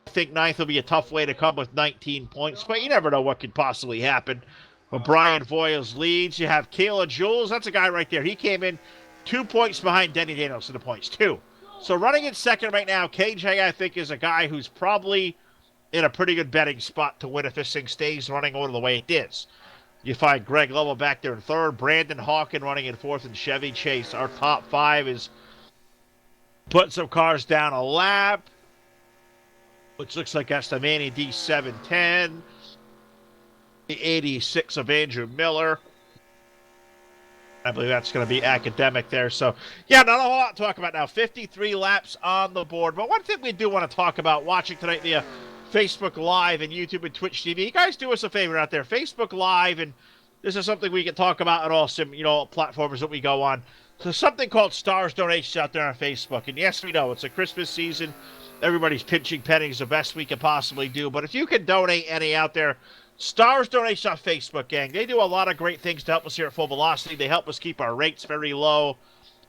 I think 9th will be a tough way to come with 19 points, but you never know what could possibly happen. But Brian Voiles leads. You have Kilojoules. That's a guy right there. He came in 2 points behind Denny Daniels in the points, 2. So running in second right now, KJ, I think, is a guy who's probably in a pretty good betting spot to win if this thing stays running over the way it is. You find Greg Lovell back there in 3rd. Brandon Hawkins running in 4th, and Chevy Chase. Our top 5 is putting some cars down a lap, which looks like that's the Manny D710. The 86 of Andrew Miller. I believe that's going to be academic there. So, yeah, not a whole lot to talk about now. 53 laps on the board. But one thing we do want to talk about watching tonight via Facebook Live and YouTube and Twitch TV. You guys do us a favor out there. Facebook Live, and this is something we can talk about at all platforms that we go on. So something called Stars Donations out there on Facebook. And yes, we know it's a Christmas season. Everybody's pinching pennies the best we can possibly do. But if you can donate any out there, Stars Donations on Facebook, gang. They do a lot of great things to help us here at Full Velocity. They help us keep our rates very low,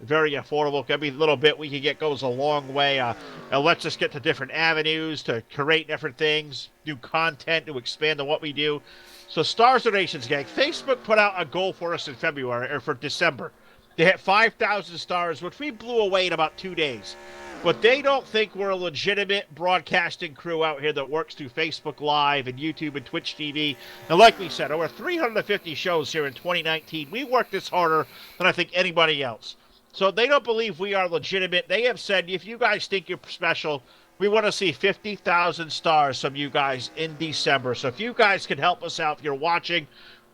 very affordable. Every little bit we can get goes a long way. It lets us get to different avenues, to create different things, do content, to expand on what we do. So Stars Donations, gang. Facebook put out a goal for us in February, or for December. They hit 5,000 stars, which we blew away in about 2 days. But they don't think we're a legitimate broadcasting crew out here that works through Facebook Live and YouTube and Twitch TV. And like we said, over 350 shows here in 2019. We work this harder than I think anybody else. So they don't believe we are legitimate. They have said, if you guys think you're special, we want to see 50,000 stars from you guys in December. So if you guys can help us out, if you're watching,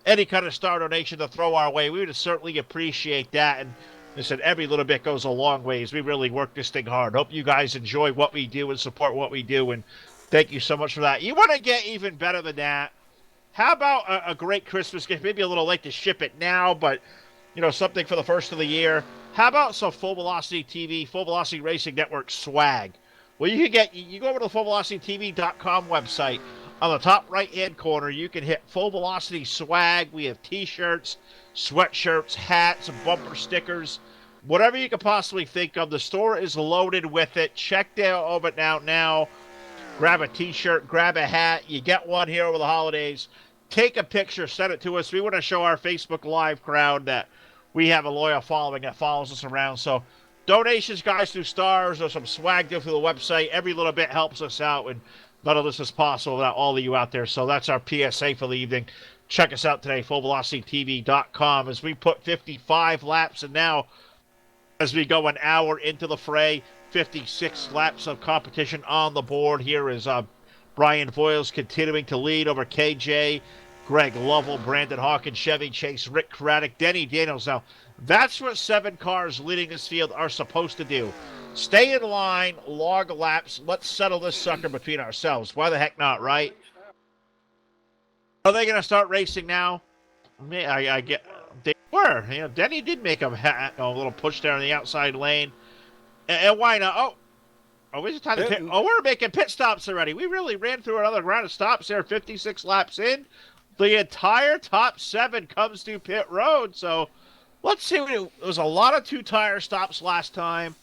any kind of star donation to throw our way, we would certainly appreciate that. And listen, every little bit goes a long ways. We really work this thing hard. Hope you guys enjoy what we do and support what we do. And thank you so much for that. You want to get even better than that? How about a great Christmas gift? Maybe a little late to ship it now, but, something for the first of the year. How about some Full Velocity TV, Full Velocity Racing Network swag? Well, you go over to the FullVelocityTV.com website. On the top right-hand corner, you can hit Full Velocity swag. We have T-shirts, sweatshirts, hats, bumper stickers, whatever you could possibly think of. The store is loaded with it. Check out it now. Grab a T-shirt, grab a hat. You get one here over the holidays. Take a picture, send it to us. We want to show our Facebook Live crowd that we have a loyal following that follows us around. So donations, guys, through stars or some swag through the website. Every little bit helps us out, and none of this is possible without all of you out there. So that's our PSA for the evening. Check us out today, fullvelocitytv.com, as we put 55 laps, and now as we go an hour into the fray, 56 laps of competition on the board. Here is Brian Voiles continuing to lead over KJ, Greg Lovell, Brandon Hawkins, Chevy Chase, Rick Craddock, Denny Daniels. Now, that's what 7 cars leading this field are supposed to do. Stay in line, log laps. Let's settle this sucker between ourselves. Why the heck not, right? Are they going to start racing now? I get they were. You know, Denny did make a little push there on the outside lane. And why not? Oh, is it time to pit? Oh, we're making pit stops already. We really ran through another round of stops there, 56 laps in. The entire top 7 comes to pit road. So let's see. There was a lot of 2-tire stops last time.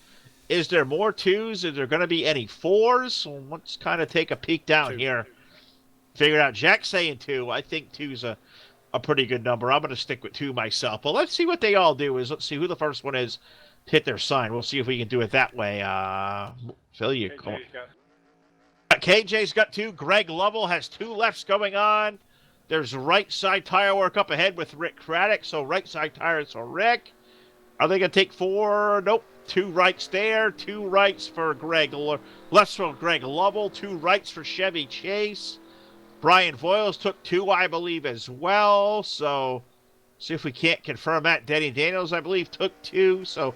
Is there more 2s? Is there going to be any 4s? So let's kind of take a peek down here. Figure it out. Jack's saying 2. I think 2's a pretty good number. I'm going to stick with 2 myself. But let's see what they all do. Let's see who the first one is to hit their sign. We'll see if we can do it that way. Phil, you come on. KJ's got 2. Greg Lovell has 2 lefts going on. There's right side tire work up ahead with Rick Craddock. So right side tires for Rick. Are they going to take 4? Nope. 2 rights there. 2 rights for lefts for Greg Lovell. 2 rights for Chevy Chase. Brian Voiles took 2, I believe, as well. So see if we can't confirm that. Denny Daniels, I believe, took 2. So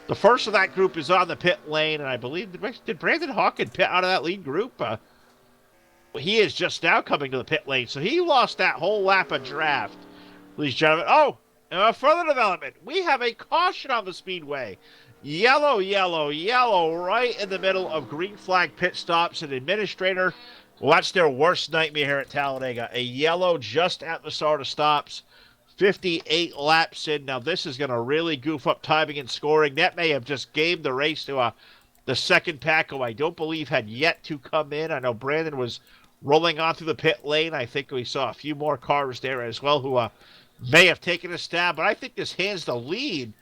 the first of that group is on the pit lane. And I believe, did Brandon Hawkins pit out of that lead group? He is just now coming to the pit lane. So he lost that whole lap of draft, ladies and gentlemen. Oh, further development. We have a caution on the speedway. Yellow, right in the middle of green flag pit stops. An administrator. Well, that's their worst nightmare here at Talladega. A yellow just at the start of stops. 58 laps in. Now, this is going to really goof up timing and scoring. That may have just gave the race to the second pack, who I don't believe had yet to come in. I know Brandon was rolling on through the pit lane. I think we saw a few more cars there as well who may have taken a stab. But I think this hands the lead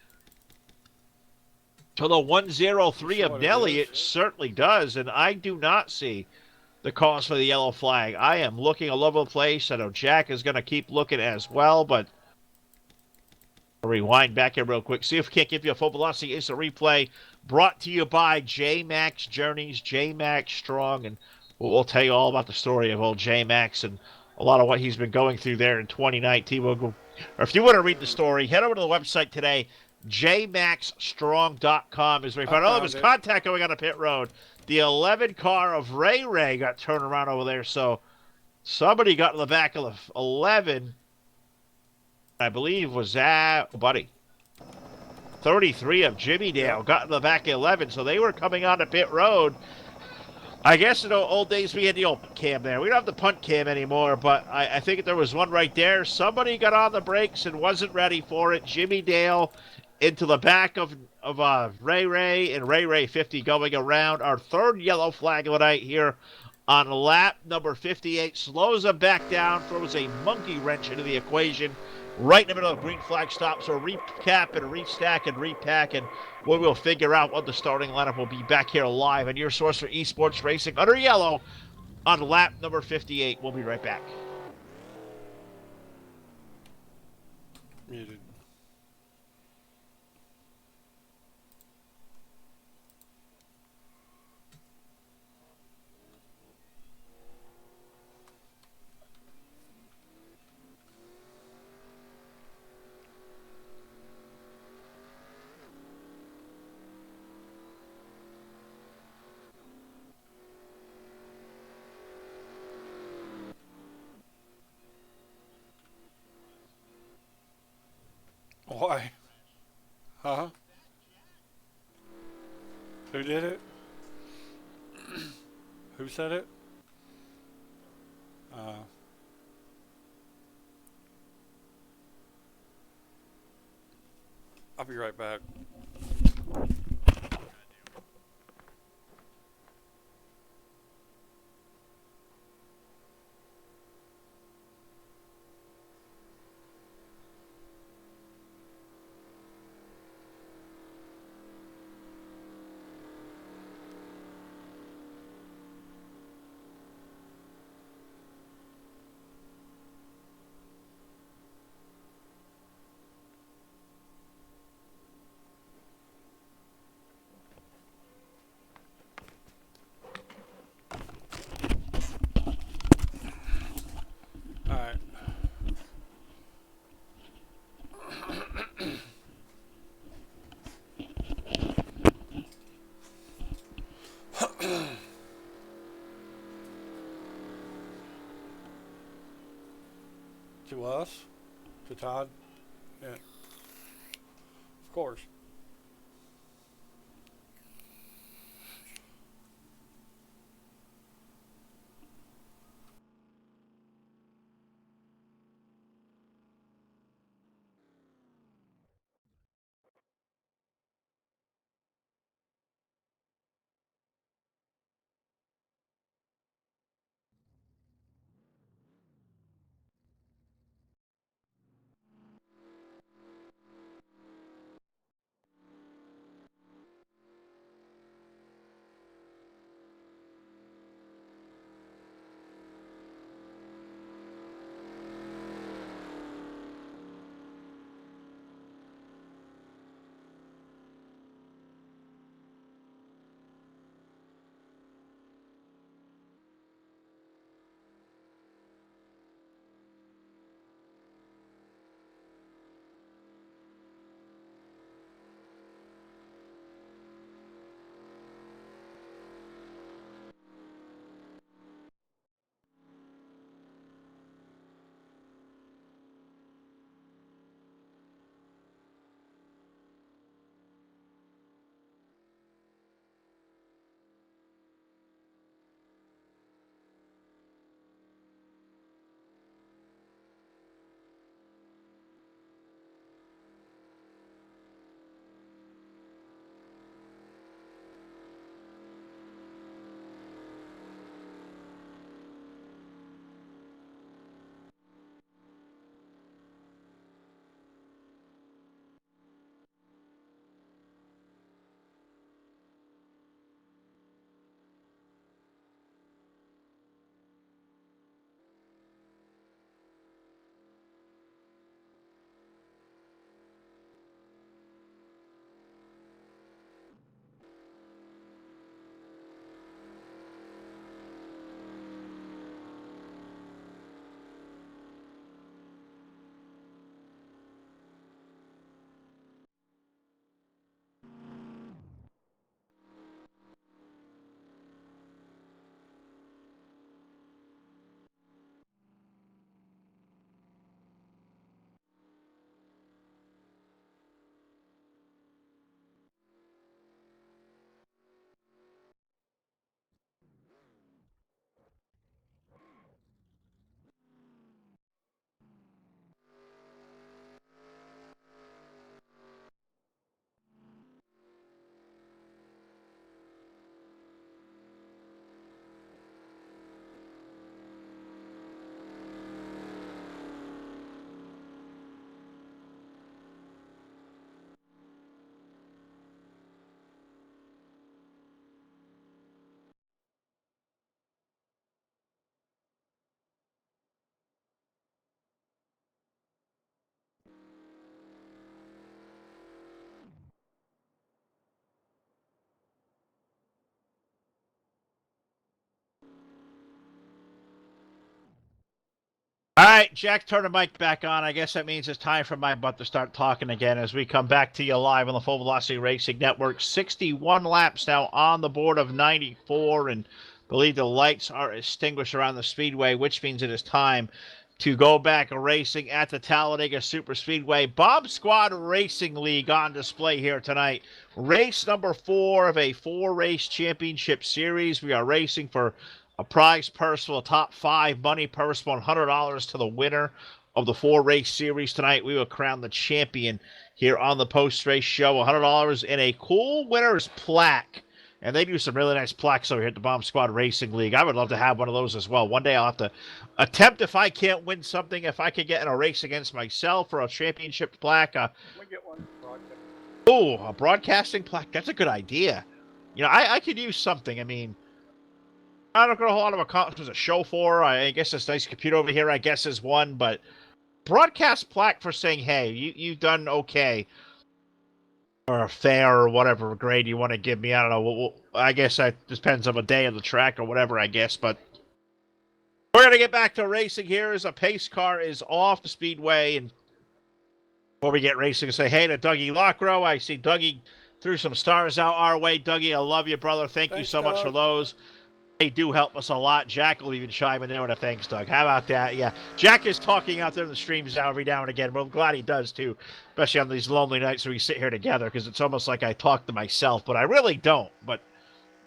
to the 103 of Nelly. It certainly does. And I do not see the cause for the yellow flag. I am looking all over the place. I know Jack is going to keep looking as well, but I'll rewind back here real quick. See if we can't give you a full velocity instant replay. Brought to you by J-Max Journeys, J-Max Strong, and we'll tell you all about the story of old J-Max and a lot of what he's been going through there in 2019. Or if you want to read the story, head over to the website today. jmaxstrong.com is where you find all of his contact going on a pit road. The 11 car of Ray got turned around over there, so somebody got in the back of the 11. I believe was that, buddy. 33 of Jimmy Dale got in the back of 11, so they were coming on to pit road. I guess in the old days we had the old cam there. We don't have the punt cam anymore, but I think there was one right there. Somebody got on the brakes and wasn't ready for it. Jimmy Dale into the back of Ray and Ray 50 going around. Our third yellow flag of the night here on lap number 58. Slows him back down, throws a monkey wrench into the equation. Right in the middle of green flag stops. So recap and restack and repack, and we will figure out what the starting lineup will be back here live on your source for esports racing under yellow on lap number 58. We'll be right back. Muted. Why? Huh? Who did it? Who said it? I'll be right back. All right. To us? To Todd? Yeah. Of course. All right, Jack, turn the mic back on. I guess that means it's time for my butt to start talking again as we come back to you live on the Full Velocity Racing Network. 61 laps now on the board of 94, and I believe the lights are extinguished around the speedway, which means it is time to go back racing at the Talladega Super Speedway. Bob Squad Racing League on display here tonight. Race number 4 of a 4-race championship series. We are racing for a prize purse for the top 5, money purse $100 to the winner of the 4-race series tonight. We will crown the champion here on the post-race show. $100 in a cool winner's plaque. And they do some really nice plaques over here at the Bomb Squad Racing League. I would love to have one of those as well. One day I'll have to attempt, if I can't win something, if I could get in a race against myself for a championship plaque. We get one broadcast. Oh, a broadcasting plaque. That's a good idea. You know, I could use something. I mean, I don't got a whole lot of accomplishments to show for. I guess this nice computer over here, I guess, is one. But broadcast plaque for saying, hey, you've done okay. Or a fair or whatever grade you want to give me. I don't know. I guess that depends on the day of the track or whatever, I guess. But we're going to get back to racing here as a pace car is off the speedway. And before we get racing, say hey to Dougie Lockrow. I see Dougie threw some stars out our way. Dougie, I love you, brother. Thank you so much for those. They do help us a lot. Jack will even chime in there with a thanks, Doug. How about that? Yeah. Jack is talking out there in the streams now every now and again, but I'm glad he does too, especially on these lonely nights where we sit here together, because it's almost like I talk to myself, but I really don't. But,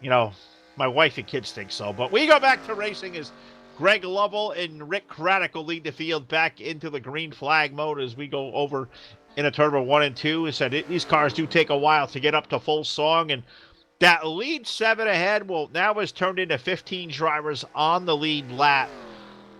you know, my wife and kids think so. But we go back to racing as Greg Lovell and Rick Craddock will lead the field back into the green flag mode as we go over in a turbo 1 and 2. It said these cars do take a while to get up to full song, and that lead 7 ahead now has turned into 15 drivers on the lead lap.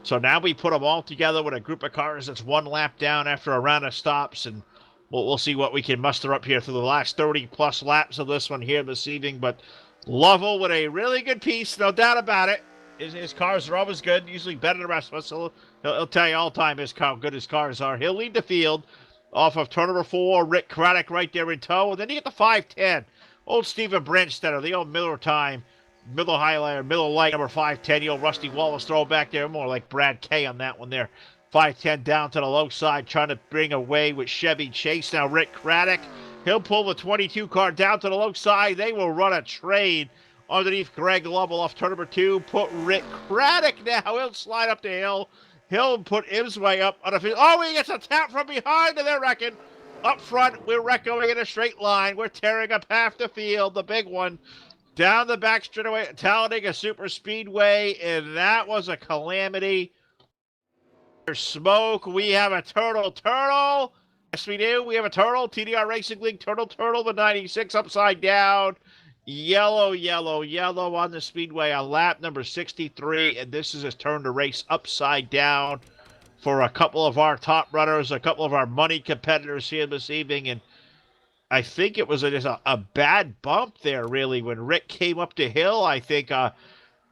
So now we put them all together with a group of cars that's 1 lap down after a round of stops, and we'll see what we can muster up here through the last 30-plus laps of this one here this evening. But Lovell with a really good piece, no doubt about it. His cars are always good, usually better than the rest of us. So he'll tell you all the time how good his cars are. He'll lead the field off of turn number 4, Rick Craddock right there in tow. And then you get the 510. Old Stephen Brentstetter, the old Miller time, Miller highlighter, Miller light, number 510, the old Rusty Wallace throw back there, more like Brad K on that one there. 510 down to the low side, trying to bring away with Chevy Chase. Now Rick Craddock, he'll pull the 22 car down to the low side. They will run a trade underneath Greg Lovell off turn number 2. Put Rick Craddock now. He'll slide up the hill. He'll put Imsway up on the field. Oh, he gets a tap from behind, and they're wrecking. Up front, we're going in a straight line. We're tearing up half the field, the big one. Down the back straightaway at Talladega Super Speedway, and that was a calamity. There's smoke. We have a turtle. Yes, we do. We have a turtle. TDR Racing League turtle, the 96 upside down. Yellow on the speedway on lap number 63, and this is his turn to race upside down for a couple of our top runners, a couple of our money competitors here this evening. And I think it was just a bad bump there, really, when Rick came up the hill. I think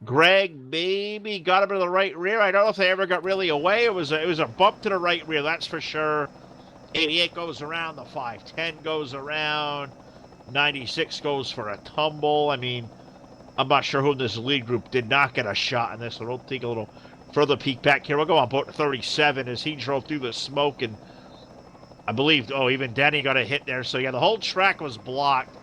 Greg maybe got him to the right rear. I don't know if they ever got really away. It was a bump to the right rear, that's for sure. 88 goes around, the 510 goes around, 96 goes for a tumble. I mean, I'm not sure who in this lead group did not get a shot in this, so we'll take a little further peek back here. We'll go on boat 37 as he drove through the smoke, and I believe, even Denny got a hit there. So, yeah, the whole track was blocked.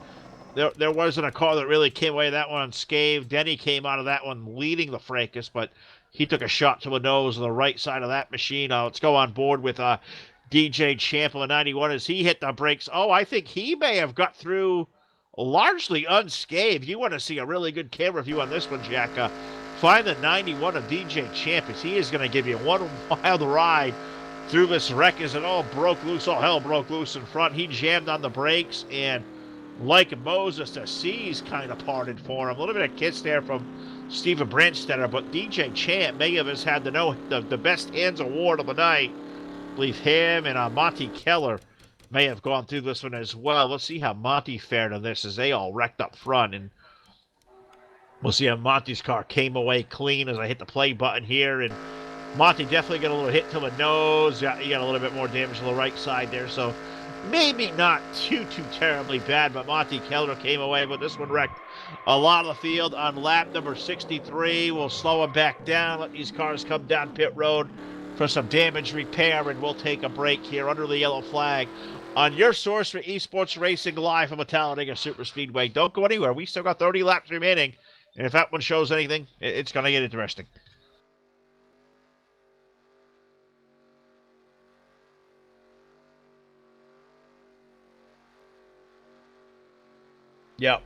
There wasn't a car that really came away that one unscathed. Denny came out of that one leading the fracas, but he took a shot to the nose on the right side of that machine. Let's go on board with DJ Champlin 91 as he hit the brakes. I think he may have got through largely unscathed. You want to see a really good camera view on this one, Jack. Find the 91 of DJ Champ as he is going to give you one wild ride through this wreck as it all broke loose. All hell broke loose in front. He jammed on the brakes, and like Moses, the seas kind of parted for him. A little bit of kiss there from Stephen Brandstetter, but DJ Champ may have had the best hands award of the night. I believe him and Monty Keller may have gone through this one as well. Let's see how Monty fared on this as they all wrecked up front, and we'll see how Monty's car came away clean as I hit the play button here. And Monty definitely got a little hit to the nose. He got a little bit more damage to the right side there, so maybe not too terribly bad, but Monty Keller came away, but this one wrecked a lot of the field on lap number 63. We'll slow him back down, let these cars come down pit road for some damage repair, and we'll take a break here under the yellow flag on your source for esports racing live from the Talladega Super Speedway. Don't go anywhere. We still got 30 laps remaining, and if that one shows anything, it's going to get interesting. Yep.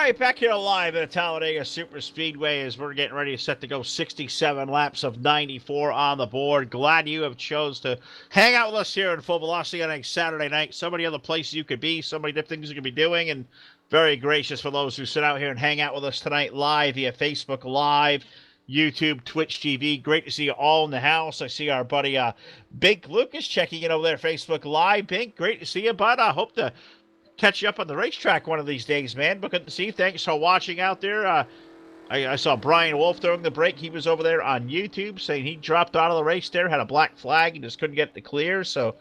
right, back here live at the Talladega Super Speedway as we're getting ready to set to go 67 laps of 94 on the board. Glad you have chose to hang out with us here in Full Velocity on a Saturday night. So many other places you could be, so many different things you could be doing, and very gracious for those who sit out here and hang out with us tonight live via Facebook Live, YouTube, Twitch TV. Great to see you all in the house. I see our buddy Bink Lucas checking in over there, Facebook Live. Bink, great to see you, bud. I hope to catch you up on the racetrack one of these days, man. But good to see you. Thanks for watching out there. I saw Brian Wolf during the break. He was over there on YouTube saying he dropped out of the race there, had a black flag, and just couldn't get the clear, so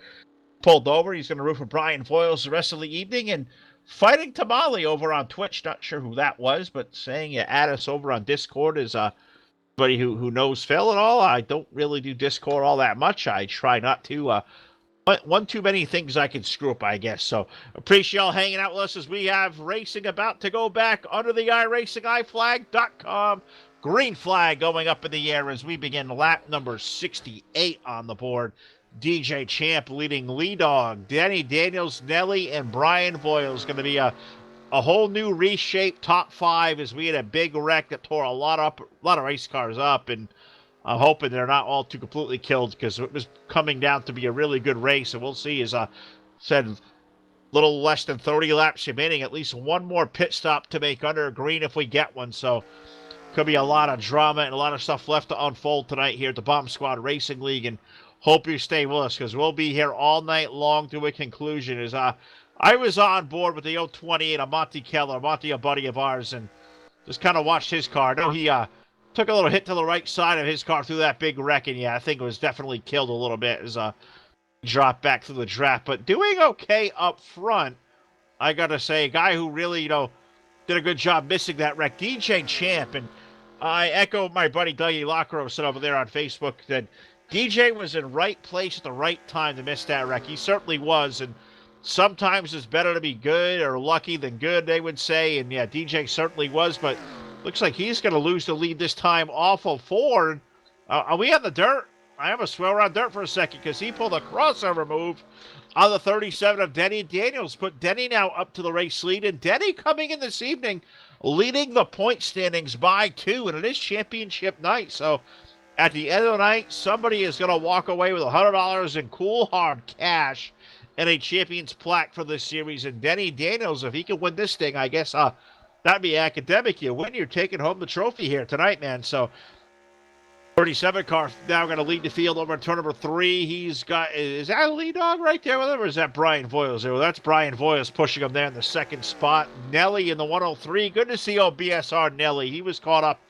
pulled over. He's going to root for Brian Foyles the rest of the evening. And Fighting Tamale over on Twitch, not sure who that was, but saying you add us over on Discord is somebody who knows Phil and all. I don't really do Discord all that much. I try not to. One too many things I can screw up, I guess. So appreciate y'all hanging out with us as we have racing about to go back under the iRacingIFlag.com. Green flag going up in the air as we begin lap number 68 on the board. DJ Champ leading lead dog. Denny Daniels, Nelly, and Brian Boyle's going to be a whole new reshaped top five as we had a big wreck that tore a lot of race cars up, and I'm hoping they're not all too completely killed because it was coming down to be a really good race. And we'll see, as I said, a little less than 30 laps remaining. At least one more pit stop to make under green if we get one. So could be a lot of drama and a lot of stuff left to unfold tonight here at the Bomb Squad Racing League. And hope you stay with us because we'll be here all night long to a conclusion. As I was on board with the 028 of Monty Keller, Monty, a buddy of ours, and just kind of watched his car. I know he took a little hit to the right side of his car through that big wreck, and yeah, I think it was definitely killed a little bit as dropped back through the draft. But doing okay up front, I gotta say, a guy who really, did a good job missing that wreck, DJ Champ. And I echo my buddy Dougie Lockrow said over there on Facebook that DJ was in right place at the right time to miss that wreck. He certainly was, and sometimes it's better to be good or lucky than good, they would say. And yeah, DJ certainly was, but looks like he's going to lose the lead this time off of Ford. Are we on the dirt? I almost swear on dirt for a second because he pulled a crossover move on the 37 of Denny Daniels. Put Denny now up to the race lead, and Denny coming in this evening leading the point standings by 2, and it is championship night. So at the end of the night, somebody is going to walk away with $100 in cool hard cash and a champion's plaque for this series. And Denny Daniels, if he can win this thing, I guess that'd be academic. You win, you're taking home the trophy here tonight, man. So 37 car now going to lead the field over in turn number 3. He's got, is that a lead dog right there with him, or is that Brian Voiles there? Well, that's Brian Voiles pushing him there in the second spot. Nelly in the 103. Good to see old BSR Nelly. He was caught up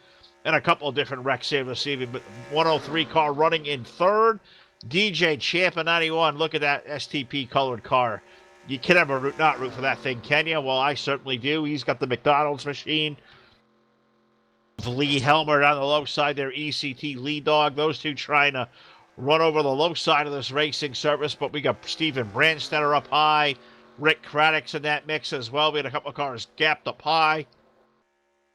in a couple of different wrecks here this evening, but 103 car running in third. DJ Champ in 91. Look at that STP colored car. You can never not root for that thing, can you? Well, I certainly do. He's got the McDonald's machine. Lee Helmer on the low side there, ECT lead dog. Those two trying to run over the low side of this racing service, but we got Steven Brandstetter up high. Rick Craddock's in that mix as well. We had a couple of cars gapped up high.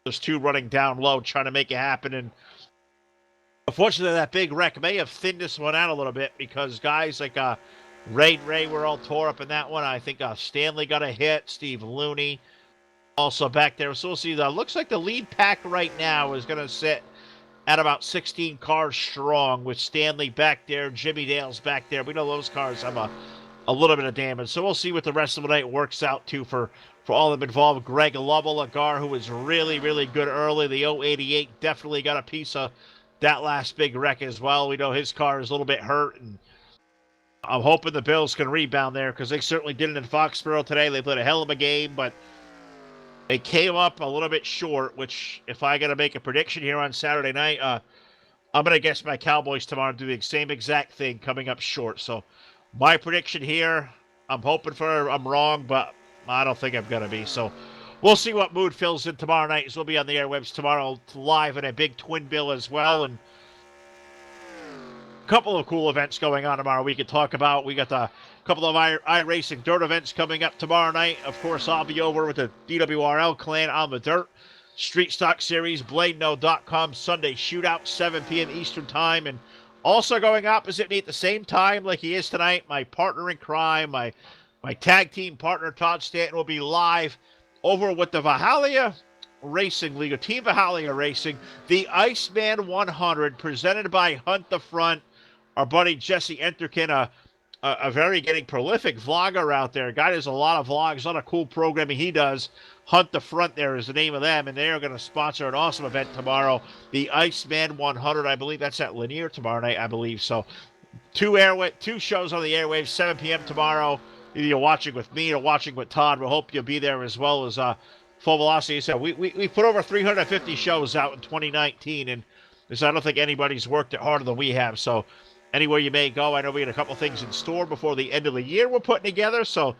Those two running down low, trying to make it happen. And unfortunately, that big wreck may have thinned this one out a little bit because guys like Ray were all tore up in that one. I think Stanley got a hit. Steve Looney also back there. So we'll see. Looks like the lead pack right now is going to sit at about 16 cars strong with Stanley back there. Jimmy Dale's back there. We know those cars have a little bit of damage. So we'll see what the rest of the night works out to for all of them involved. Greg Lovell, a car who was really, really good early. The 088 definitely got a piece of that last big wreck as well. We know his car is a little bit hurt, and I'm hoping the Bills can rebound there because they certainly did it in Foxborough today. They played a hell of a game, but they came up a little bit short, which if I got to make a prediction here on Saturday night, I'm going to guess my Cowboys tomorrow do the same exact thing, coming up short. So my prediction here, I'm hoping I'm wrong, but I don't think I'm going to be. So we'll see what mood Phil's in tomorrow night. So we'll be on the airwaves tomorrow live in a big twin bill as well. And a couple of cool events going on tomorrow we could talk about. We got a couple of iRacing dirt events coming up tomorrow night. Of course, I'll be over with the DWRL clan on the dirt. Street Stock Series, BladeNo.com, Sunday Shootout, 7 p.m. Eastern Time. And also going opposite me at the same time like he is tonight, my partner in crime, my tag team partner, Todd Stanton, will be live over with the Valhalla Racing League, Team Vahalia Racing, the Iceman 100, presented by Hunt the Front. Our buddy Jesse Enterkin, a very getting prolific vlogger out there. Guy does a lot of vlogs, a lot of cool programming he does. Hunt the Front there is the name of them, and they are going to sponsor an awesome event tomorrow, the Iceman 100. I believe that's at Lanier tomorrow night, I believe. So two shows on the airwaves, 7 p.m. tomorrow. Either you're watching with me or watching with Todd. We hope you'll be there as well as Full Velocity. So we put over 350 shows out in 2019, and I don't think anybody's worked it harder than we have. So anywhere you may go, I know we got a couple things in store before the end of the year we're putting together. So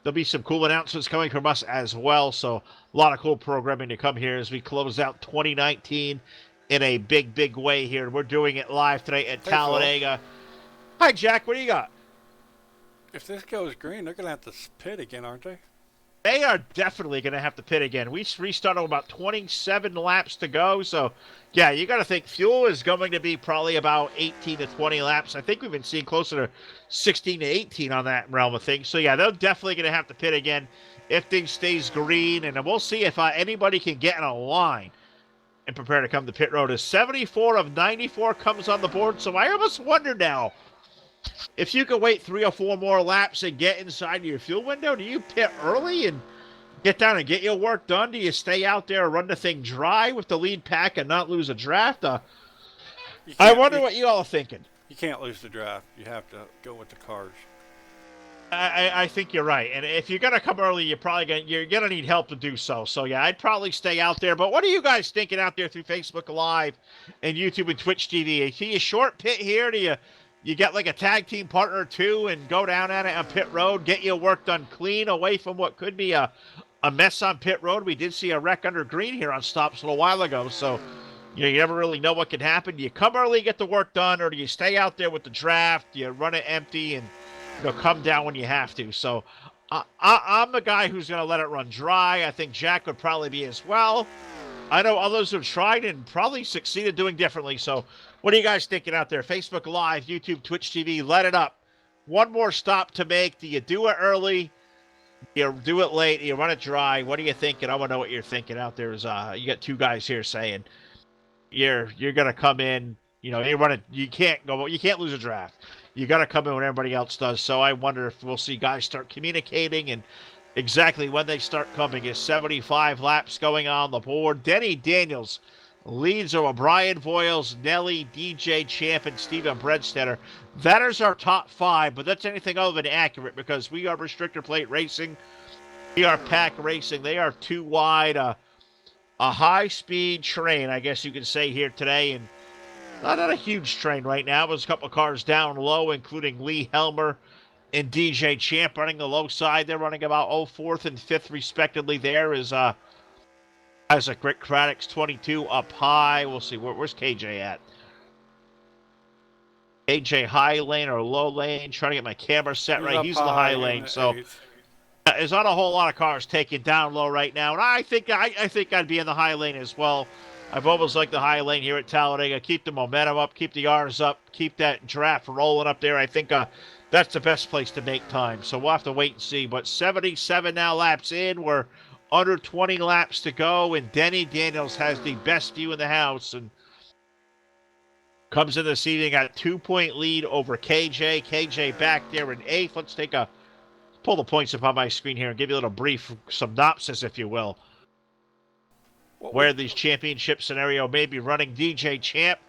there'll be some cool announcements coming from us as well. So a lot of cool programming to come here as we close out 2019 in a big, big way here. We're doing it live tonight at Talladega. Hi, Jack. What do you got? If this goes green, they're going to have to pit again, aren't they? They are definitely going to have to pit again. We restarted about 27 laps to go. So, yeah, you got to think fuel is going to be probably about 18 to 20 laps. I think we've been seeing closer to 16 to 18 on that realm of things. So, yeah, they're definitely going to have to pit again if things stays green. And we'll see if anybody can get in a line and prepare to come to pit road. As 74 of 94 comes on the board. So I almost wonder now, if you could wait 3 or 4 more laps and get inside your fuel window, do you pit early and get down and get your work done? Do you stay out there and run the thing dry with the lead pack and not lose a draft? I wonder what you all are thinking. You can't lose the draft. You have to go with the cars. I think you're right. And if you're going to come early, you're going to need help to do so. So, yeah, I'd probably stay out there. But what are you guys thinking out there through Facebook Live and YouTube and Twitch TV? See a short pit here? Do you get like a tag team partner or two and go down at it on pit road, get your work done clean away from what could be a mess on pit road? We did see a wreck under green here on stops a little while ago, so you never really know what could happen. Do you come early, get the work done, or do you stay out there with the draft? Do you run it empty and come down when you have to? So I'm the guy who's going to let it run dry. I think Jack would probably be as well. I know others have tried and probably succeeded doing differently. So what are you guys thinking out there? Facebook Live, YouTube, Twitch TV, let it up. One more stop to make. Do you do it early? Do you do it late? Do you run it dry? What are you thinking? I want to know what you're thinking out there. You got 2 guys here saying you're going to come in. You can't lose a draft. You got to come in when everybody else does. So I wonder if we'll see guys start communicating and exactly when they start coming. Is 75 laps going on the board. Denny Daniels leads over Brian Voiles, Nelly, DJ Champ, and Steven Bredstetter. That is our top 5, but that's anything other than accurate because we are restrictor plate racing. We are pack racing. They are 2 wide. A high-speed train, I guess you can say, here today. And not a huge train right now. There's a couple of cars down low, including Lee Helmer and DJ Champ running the low side. They're running about 4th and 5th, respectively. There is Isaac Rick Craddock's 22 up high. We'll see. Where's KJ at? KJ high lane or low lane? Trying to get my camera set right. He's in the high lane. So there's not a whole lot of cars taking down low right now. And I think I'd be in the high lane as well. I've always liked the high lane here at Talladega. Keep the momentum up. Keep the R's up. Keep that draft rolling up there. I think that's the best place to make time. So we'll have to wait and see. But 77 now laps in. We're under 20 laps to go, and Denny Daniels has the best view in the house and comes in this evening at 2-point lead over KJ. KJ back there in 8th. Let's pull the points up on my screen here and give you a little brief synopsis, if you will, where these championship scenario may be running. DJ Champ,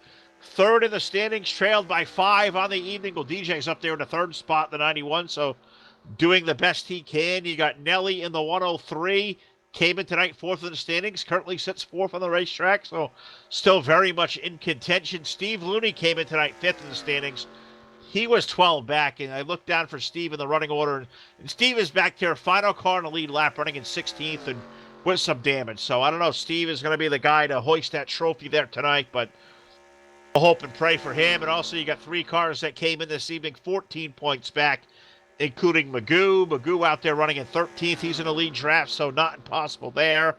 3rd in the standings, trailed by 5 on the evening. Well, DJ's up there in the 3rd spot, the 91, so doing the best he can. You got Nelly in the 103. Came in tonight 4th in the standings. Currently sits 4th on the racetrack, so still very much in contention. Steve Looney came in tonight 5th in the standings. He was 12 back, and I looked down for Steve in the running order, and Steve is back there, final car in the lead lap, running in 16th and with some damage. So I don't know if Steve is going to be the guy to hoist that trophy there tonight, but I'll hope and pray for him. And also you got 3 cars that came in this evening, 14 points back, including Magoo. Magoo out there running in 13th. He's in the lead draft, so not impossible there.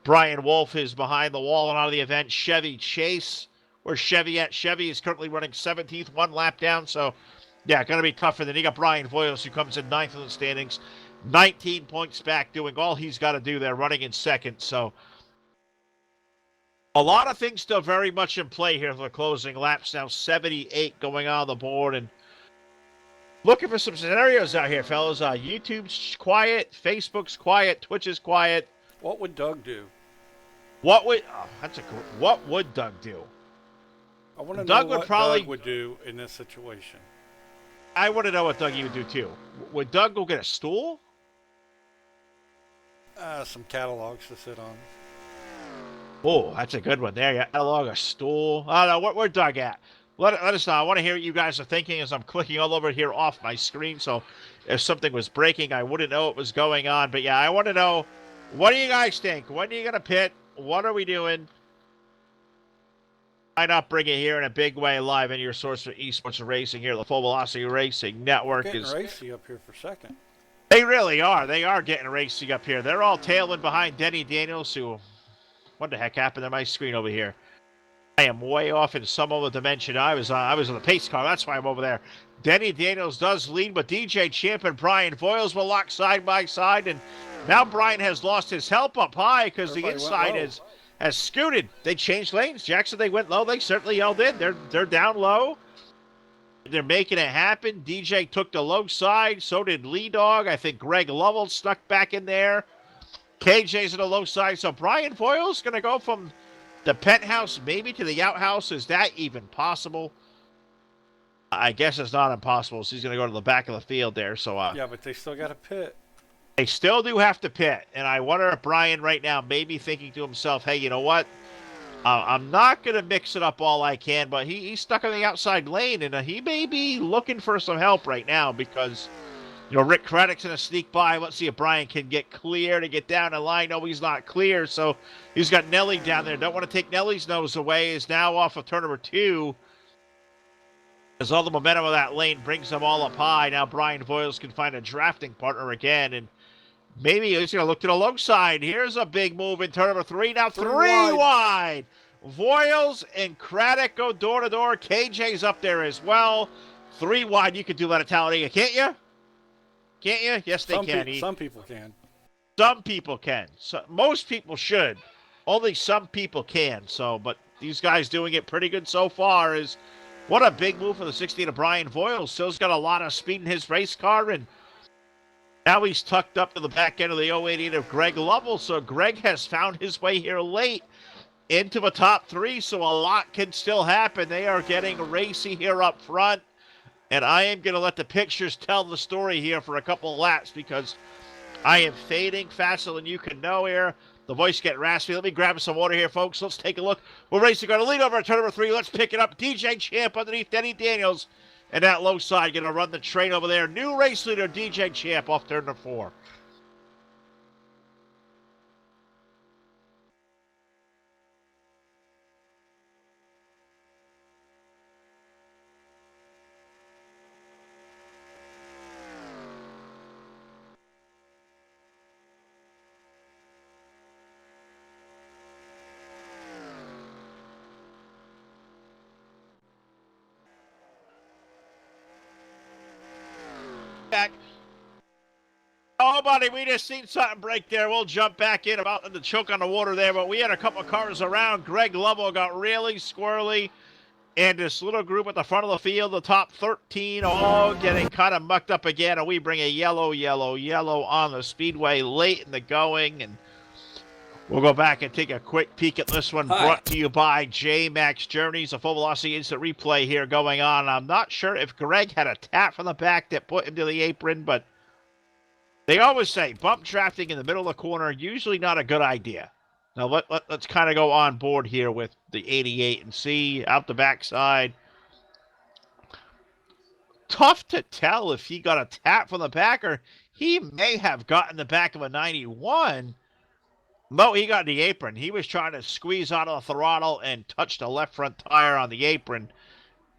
Brian Wolf is behind the wall and out of the event. Chevy Chase. Where's Chevy at? Chevy is currently running 17th, 1 lap down. So, yeah, going to be tougher. Then you got Brian Voiles, who comes in 9th in the standings. 19 points back, doing all he's got to do there, running in 2nd. So, A lot of things still very much in play here for the closing laps. Now 78 going on the board, and looking for some scenarios out here, fellas. YouTube's quiet, Facebook's quiet, Twitch is quiet. What would Doug do? What would Doug do? I want to know Doug would what probably. Doug would do in this situation. I want to know what Doug would do too. Would Doug go get a stool? Some catalogs to sit on. Oh, that's a good one there. You catalog a stool. I don't know. Where Doug at? Let us know. I want to hear what you guys are thinking as I'm clicking all over here off my screen. So if something was breaking, I wouldn't know what was going on. But yeah, I want to know, what do you guys think? When are you going to pit? What are we doing? Why not bring it here in a big way live into your source for esports racing here? The Full Velocity Racing Network Getting is racy up here for second. They really are. They are getting racy up here. They're all tailing behind Denny Daniels, who, what the heck happened to my screen over here? I am way off in some other dimension. I was on the pace car. That's why I'm over there. Denny Daniels does lead, but DJ Champ and Brian Voiles will lock side by side, and now Brian has lost his help up high because the inside has scooted. They changed lanes. Jackson, they went low. They certainly all did. They're down low. They're making it happen. DJ took the low side. So did Lee Dog. I think Greg Lovell stuck back in there. KJ's on the low side. So Brian Voiles going to go from the penthouse maybe to the outhouse. Is that even possible? I guess it's not impossible. So he's going to go to the back of the field there. So yeah, but they still got to pit. They still do have to pit. And I wonder if Brian right now may be thinking to himself, hey, you know what? I'm not going to mix it up all I can, but he's stuck on the outside lane, and he may be looking for some help right now because, Rick Craddock's going to sneak by. Let's see if Brian can get clear to get down the line. No, he's not clear, so he's got Nelly down there. Don't want to take Nelly's nose away. Is now off of turn number 2. As all the momentum of that lane brings them all up high. Now Brian Voiles can find a drafting partner again, and maybe he's going to look to the low side. Here's a big move in turn number 3. Now three wide. Voiles and Craddock go door to door. KJ's up there as well. 3 wide. You could do that at Talladega, can't you? Can't you? Yes, they can. Some people can. Some people can. So, most people should. Only some people can. So, but these guys doing it pretty good so far. What a big move for the 16 of Brian Voiles. Still's got a lot of speed in his race car, and now he's tucked up to the back end of the 088 of Greg Lovell. So Greg has found his way here late into the top 3. So a lot can still happen. They are getting racy here up front. And I am going to let the pictures tell the story here for a couple of laps because I am fading faster than you can know here. The voice getting raspy. Let me grab some water here, folks. Let's take a look. We're racing. Going to lead over at turn number 3. Let's pick it up. DJ Champ underneath Denny Daniels. And that low side going to run the train over there. New race leader, DJ Champ, off turn number 4. Back. Oh, buddy, we just seen something break there. We'll jump back in about the choke on the water there, but we had a couple of cars around. Greg Lovell got really squirrely, and this little group at the front of the field, the top 13, all getting kind of mucked up again, and we bring a yellow on the speedway late in the going, and we'll go back and take a quick peek at this one. Hi. Brought to you by J-Max Journeys, a full velocity instant replay here going on. I'm not sure if Greg had a tap from the back that put him to the apron, but they always say bump drafting in the middle of the corner, usually not a good idea. Now let's kind of go on board here with the 88 and see out the backside. Tough to tell if he got a tap from the back or he may have gotten the back of a 91. No, he got the apron. He was trying to squeeze out of the throttle and touch the left front tire on the apron.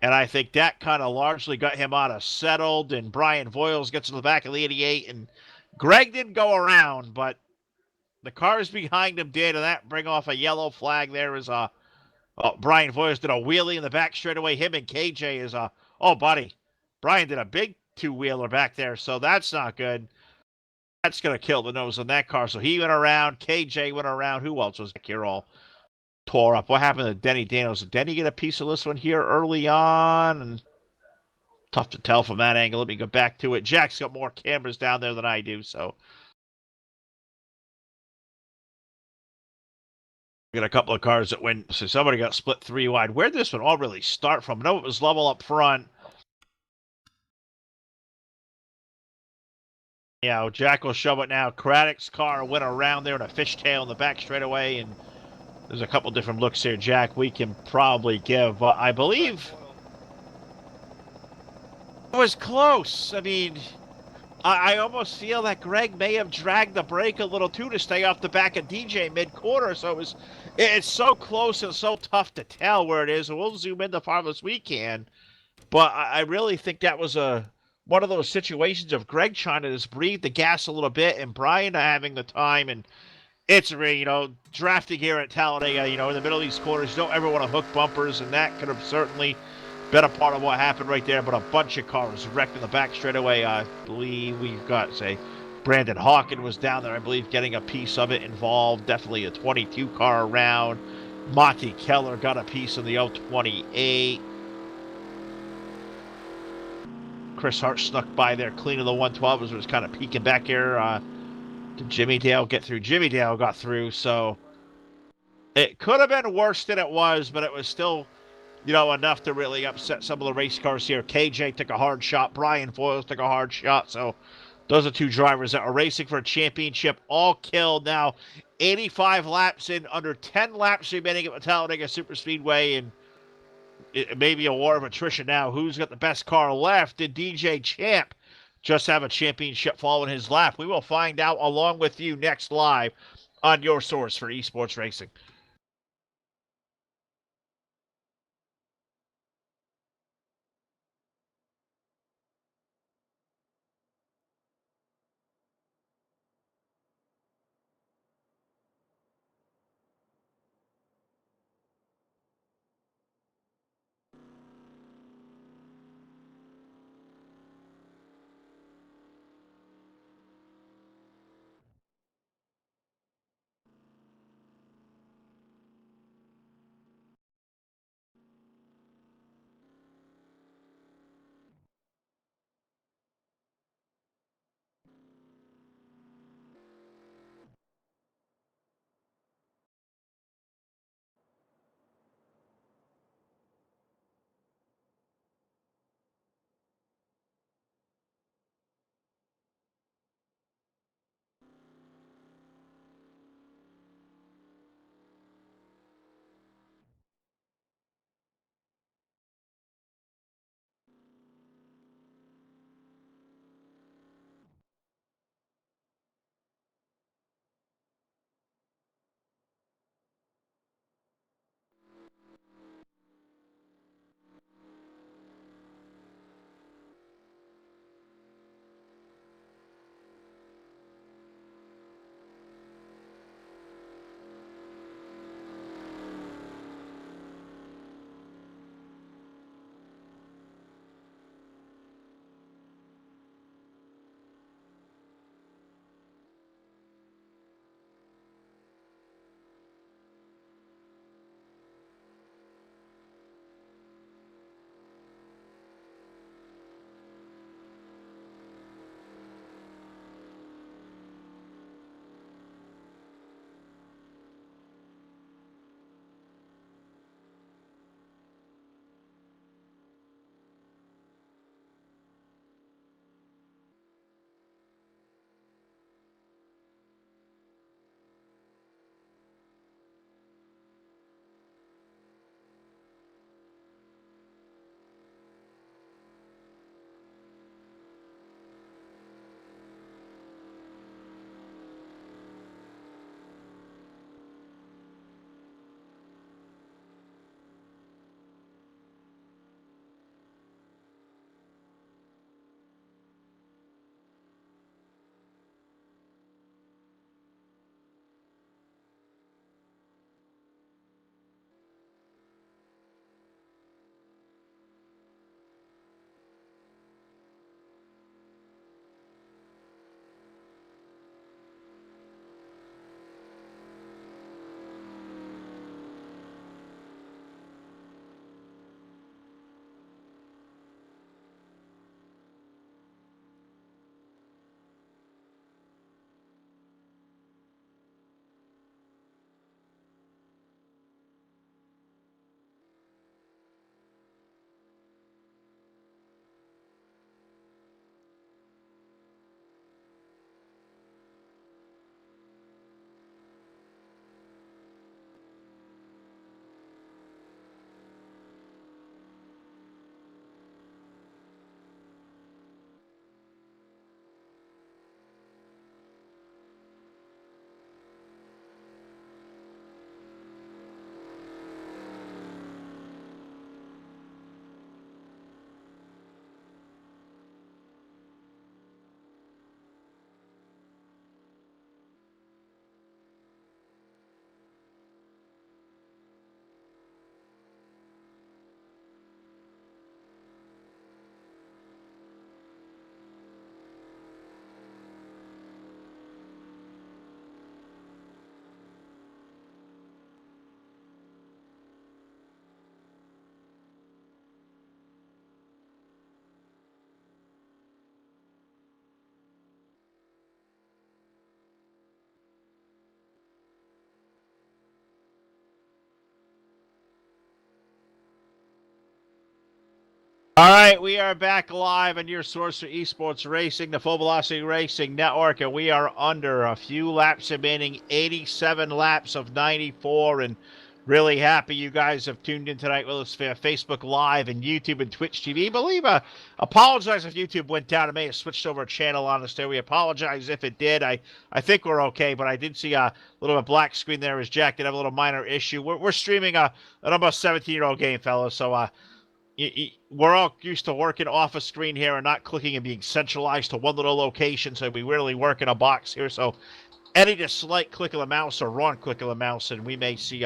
And I think that kind of largely got him out of settled. And Brian Voiles gets to the back of the 88. And Greg didn't go around, but the cars behind him did. And that bring off a yellow flag there is Brian Voiles did a wheelie in the back straightaway. Him and KJ is oh, buddy. Brian did a big two-wheeler back there. So that's not good. That's going to kill the nose on that car. So he went around. KJ went around. Who else was back here all? tore up. What happened to Denny Daniels? Did Denny get a piece of this one here early on? And tough to tell from that angle. Let me go back to it. Jack's got more cameras down there than I do, so we got a couple of cars that went. So somebody got split three wide. Where'd this one all really start from? No, it was level up front. Yeah, Jack will shove it now. Craddock's car went around there in a fishtail in the back straightaway, and there's a couple different looks here, Jack. We can probably give. I believe it was close. I mean, I almost feel that Greg may have dragged the brake a little too to stay off the back of DJ mid quarter. So it's so close and so tough to tell where it is. And we'll zoom in the farthest we can. But I really think that was one of those situations of Greg trying to just breathe the gas a little bit and Brian having the time. And it's really, drafting here at Talladega, in the middle of these corners, you don't ever want to hook bumpers. And that could have certainly been a part of what happened right there. But a bunch of cars wrecked in the back straightaway. I believe we've got, say, Brandon Hawken was down there, I believe, getting a piece of it involved. Definitely a 22 car around. Monty Keller got a piece of the 028. Chris Hart snuck by there, clean of the 112 as it was kind of peeking back here. Did Jimmy Dale get through? Jimmy Dale got through, so it could have been worse than it was, but it was still, enough to really upset some of the race cars here. KJ took a hard shot. Brian Foyles took a hard shot. So those are two drivers that are racing for a championship, all killed now. 85 laps in, under 10 laps remaining at the Talladega Superspeedway, and it may be a war of attrition now. Who's got the best car left? Did DJ Champ just have a championship fall in his lap? We will find out along with you next live on your source for esports racing. All right, we are back live on your source for esports racing, the Full Velocity Racing Network, and we are under a few laps remaining, 87 laps of 94, and really happy you guys have tuned in tonight with us via Facebook Live and YouTube and Twitch TV. Apologize if YouTube went down. It may have switched over a channel on us there. We apologize if it did. I think we're okay, but I did see a little bit black screen there as Jack did have a little minor issue. We're streaming an almost 17-year-old game, fellas, so we're all used to working off a screen here and not clicking and being centralized to one little location, so we rarely work in a box here. So any just slight click of the mouse or wrong click of the mouse, and we may see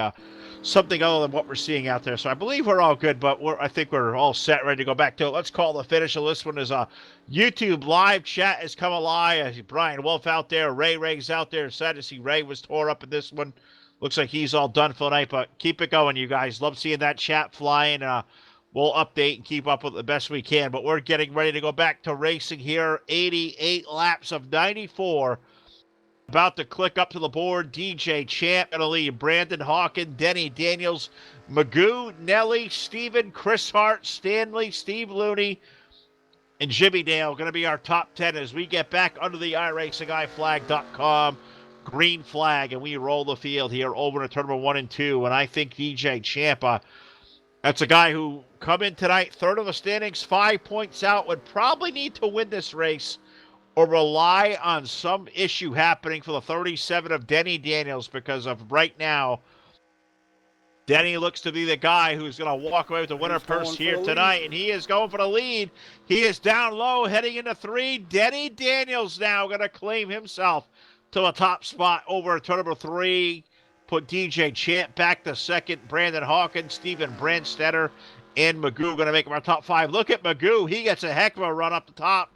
something other than what we're seeing out there. So I believe we're all good, but I think we're all set, ready to go back to it. Let's call the finish of this one. Is YouTube live chat has come alive. I see Brian Wolf out there, Ray's out there. Sad to see Ray was tore up in this one. Looks like he's all done for the night, but keep it going, you guys. Love seeing that chat flying. We'll update and keep up with it the best we can, but we're getting ready to go back to racing here. 88 laps of 94. About to click up to the board. DJ Champ in the lead. Brandon Hawkins, Denny Daniels, Magoo, Nelly, Steven, Chris Hart, Stanley, Steve Looney, and Jimmy Dale going to be our top 10 as we get back under the iRacingIFlag.com green flag, and we roll the field here over to turn number 1 and 2. And I think DJ Champ, that's a guy who come in tonight, third of the standings, 5 points out, would probably need to win this race or rely on some issue happening for the 37 of Denny Daniels, because of right now, Denny looks to be the guy who's going to walk away with the winner purse here tonight, and he is going for the lead. He is down low, heading into 3. Denny Daniels now going to claim himself to the top spot over turn number 3. Put DJ Champ back to second. Brandon Hawkins, Steven Brandstetter, and Magoo going to make him our top 5. Look at Magoo. He gets a heck of a run up the top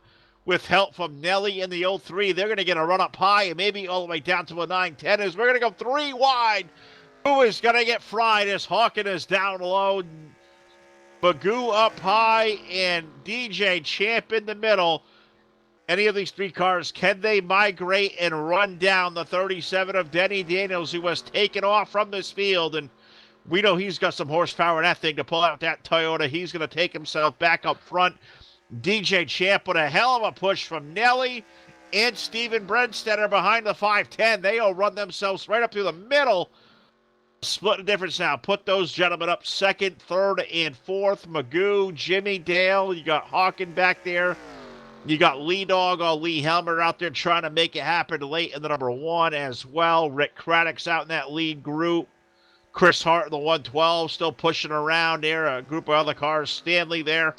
with help from Nelly in the 03. They're going to get a run up high and maybe all the way down to a 9-10 as we're going to go 3 wide. Who is going to get fried as Hawkins is down low. Magoo up high and DJ Champ in the middle. Any of these 3 cars, can they migrate and run down the 37 of Denny Daniels, who was taken off from this field? And we know he's got some horsepower in that thing to pull out that Toyota. He's going to take himself back up front. DJ Champ with a hell of a push from Nelly and Steven Brandstetter behind the 510. They all run themselves right up through the middle. Split the difference now. Put those gentlemen up second, third, and fourth. Magoo, Jimmy Dale. You got Hawkins back there. You got Lee Dog or Lee Helmer out there trying to make it happen late in the number 1 as well. Rick Craddock's out in that lead group. Chris Hart in the 112 still pushing around there. A group of other cars. Stanley there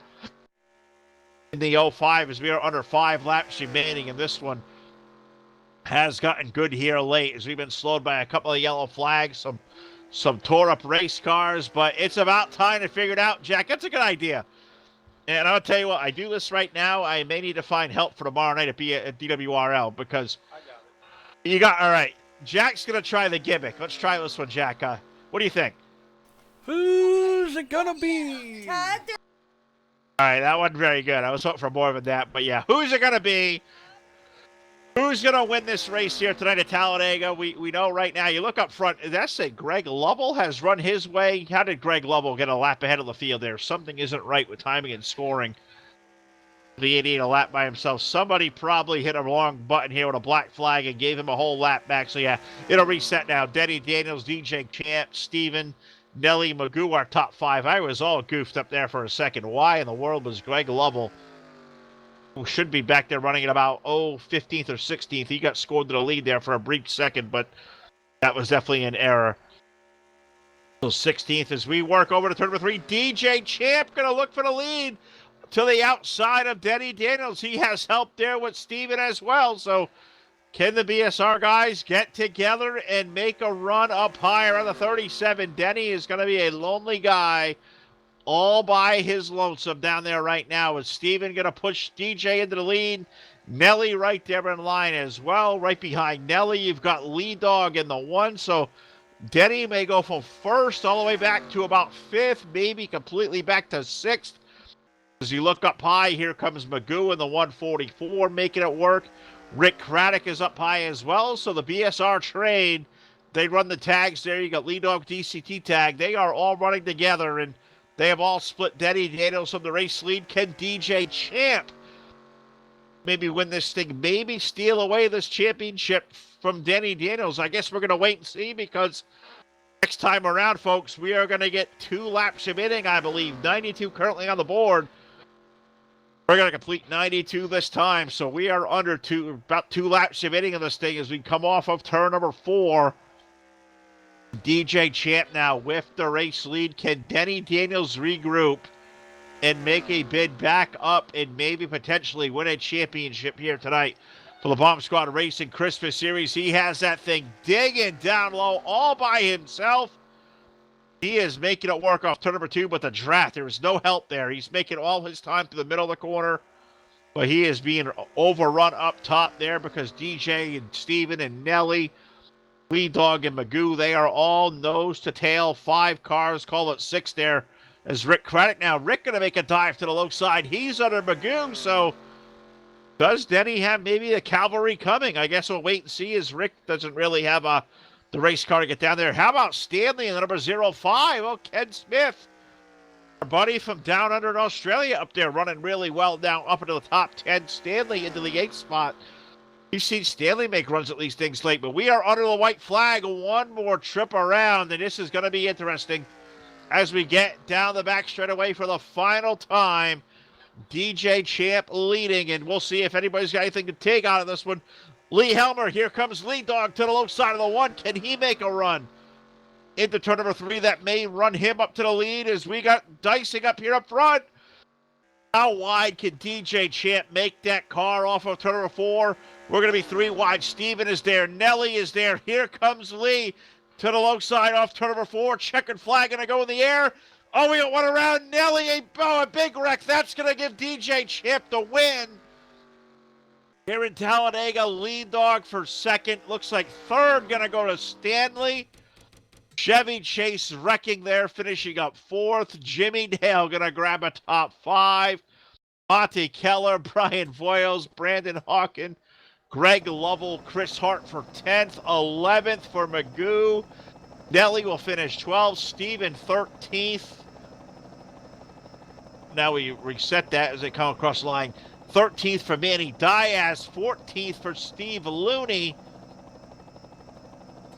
in the 05 as we are under 5 laps remaining. And this one has gotten good here late as we've been slowed by a couple of yellow flags, some tore up race cars. But it's about time to figure it out, Jack. That's a good idea. And I'll tell you what, I do this right now. I may need to find help for tomorrow night at DWRL because I got it. you got, all right, Jack's going to try the gimmick. Let's try this one, Jack. What do you think? Who's it gonna be? All right, that wasn't very good. I was hoping for more than that. But yeah, who's it going to be? Who's going to win this race here tonight at Talladega? We know right now. You look up front. That's it. Greg Lovell has run his way. How did Greg Lovell get a lap ahead of the field there? Something isn't right with timing and scoring. The 88 a lap by himself. Somebody probably hit a wrong button here with a black flag and gave him a whole lap back. So yeah, it'll reset now. Denny Daniels, DJ Champ, Steven, Nelly, Magoo, our top 5. I was all goofed up there for a second. Why in the world was Greg Lovell, who should be back there running at about 15th or 16th. He got scored to the lead there for a brief second, but that was definitely an error. So 16th as we work over to turn number 3. DJ Champ going to look for the lead to the outside of Denny Daniels. He has help there with Steven as well. So can the BSR guys get together and make a run up higher on the 37? Denny is going to be a lonely guy all by his lonesome down there right now. Is Steven going to push DJ into the lead? Nelly right there in line as well. Right behind Nelly, you've got Lee Dog in the 1. So Denny may go from first all the way back to about 5th, maybe completely back to 6th. As you look up high, here comes Magoo in the 144 making it work. Rick Craddock is up high as well. So the BSR train, they run the tags there. You got Lee Dog DCT tag. They are all running together, and They have all split Denny Daniels from the race lead. Can DJ Champ maybe win this thing, maybe steal away this championship from Denny Daniels? I guess we're going to wait and see, because next time around, folks, we are going to get 2 laps of inning, I believe. 92 currently on the board. We're going to complete 92 this time, so we are under about 2 laps of inning in this thing as we come off of turn number 4. DJ Champ now with the race lead. Can Denny Daniels regroup and make a bid back up and maybe potentially win a championship here tonight for the Bomb Squad Racing Christmas Series? He has that thing digging down low all by himself. He is making it work off turn number 2, but the draft, there is no help there. He's making all his time through the middle of the corner, but he is being overrun up top there because DJ and Steven and Nelly, Lead Dog and Magoo, they are all nose to tail. 5 cars, call it 6 there, as Rick Craddock. Now, Rick going to make a dive to the low side. He's under Magoo, so does Denny have maybe a cavalry coming? I guess we'll wait and see, as Rick doesn't really have the race car to get down there. How about Stanley in the number 05? Oh, Ken Smith, our buddy from down under in Australia, up there running really well now up into the top 10. Stanley into the 8th spot. You've seen Stanley make runs at these things late, but we are under the white flag. One more trip around, and this is going to be interesting as we get down the back straightaway for the final time. DJ Champ leading, and we'll see if anybody's got anything to take out of this one. Lee Helmer, here comes Lead Dog to the low side of the 1. Can he make a run into turn number 3? That may run him up to the lead as we got dicing up here up front. How wide can DJ Champ make that car off of turn number 4? We're going to be 3 wide. Steven is there. Nelly is there. Here comes Lee to the low side off turn number 4. Checkered flag going to go in the air. Oh, we got one around. Nelly, a big wreck. That's going to give DJ Champ the win. Here in Talladega, Lead Dog for 2nd. Looks like 3rd going to go to Stanley. Chevy Chase wrecking there, finishing up 4th. Jimmy Dale going to grab a top 5. Monty Keller, Brian Voyles, Brandon Hawken, Greg Lovell, Chris Hart for 10th. 11th for Magoo. Nelly will finish 12th. Steven 13th. Now we reset that as they come across the line. 13th for Manny Diaz. 14th for Steve Looney.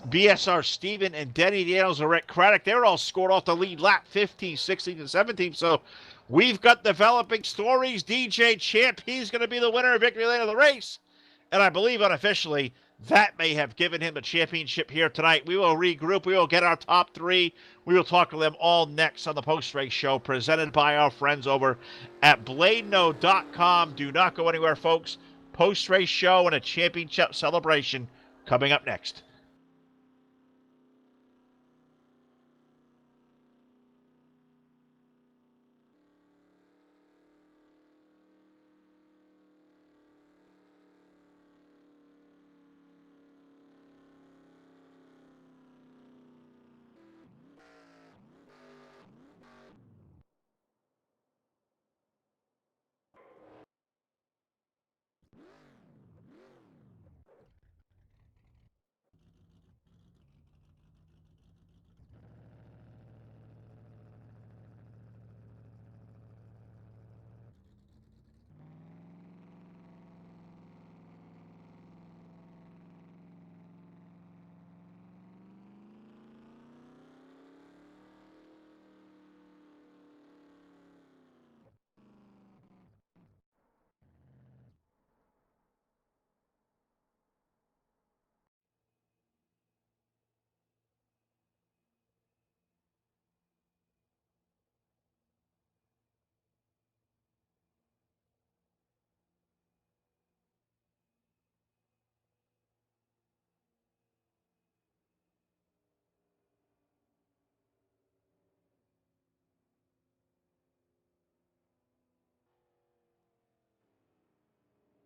BSR Steven and Denny Daniels and Rick Craddock, they were all scored off the lead lap 15, 16, and 17. So we've got developing stories. DJ Champ, he's going to be the winner of victory lane of the race. And I believe unofficially that may have given him the championship here tonight. We will regroup. We will get our top 3. We will talk to them all next on the post-race show presented by our friends over at BladeNode.com. Do not go anywhere, folks. Post-race show and a championship celebration coming up next.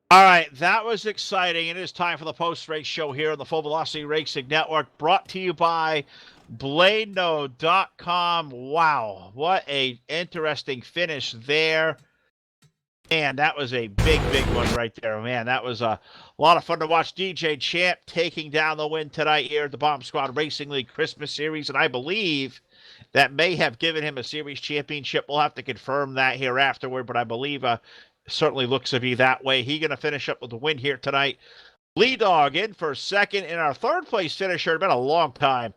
All right, that was exciting. It is time for the post-race show here on the Full Velocity Racing Network, brought to you by BladeNode.com. Wow, what a interesting finish there. Man, that was a big one right there. Man, that was a lot of fun to watch. DJ Champ taking down the win tonight here at the Bomb Squad Racing League Christmas Series, and I believe that may have given him a series championship. We'll have to confirm that here afterward, but I believe certainly looks to be that way. He going to finish up with the win here tonight. Lee Dog in for second, and our third place finisher. It's been a long time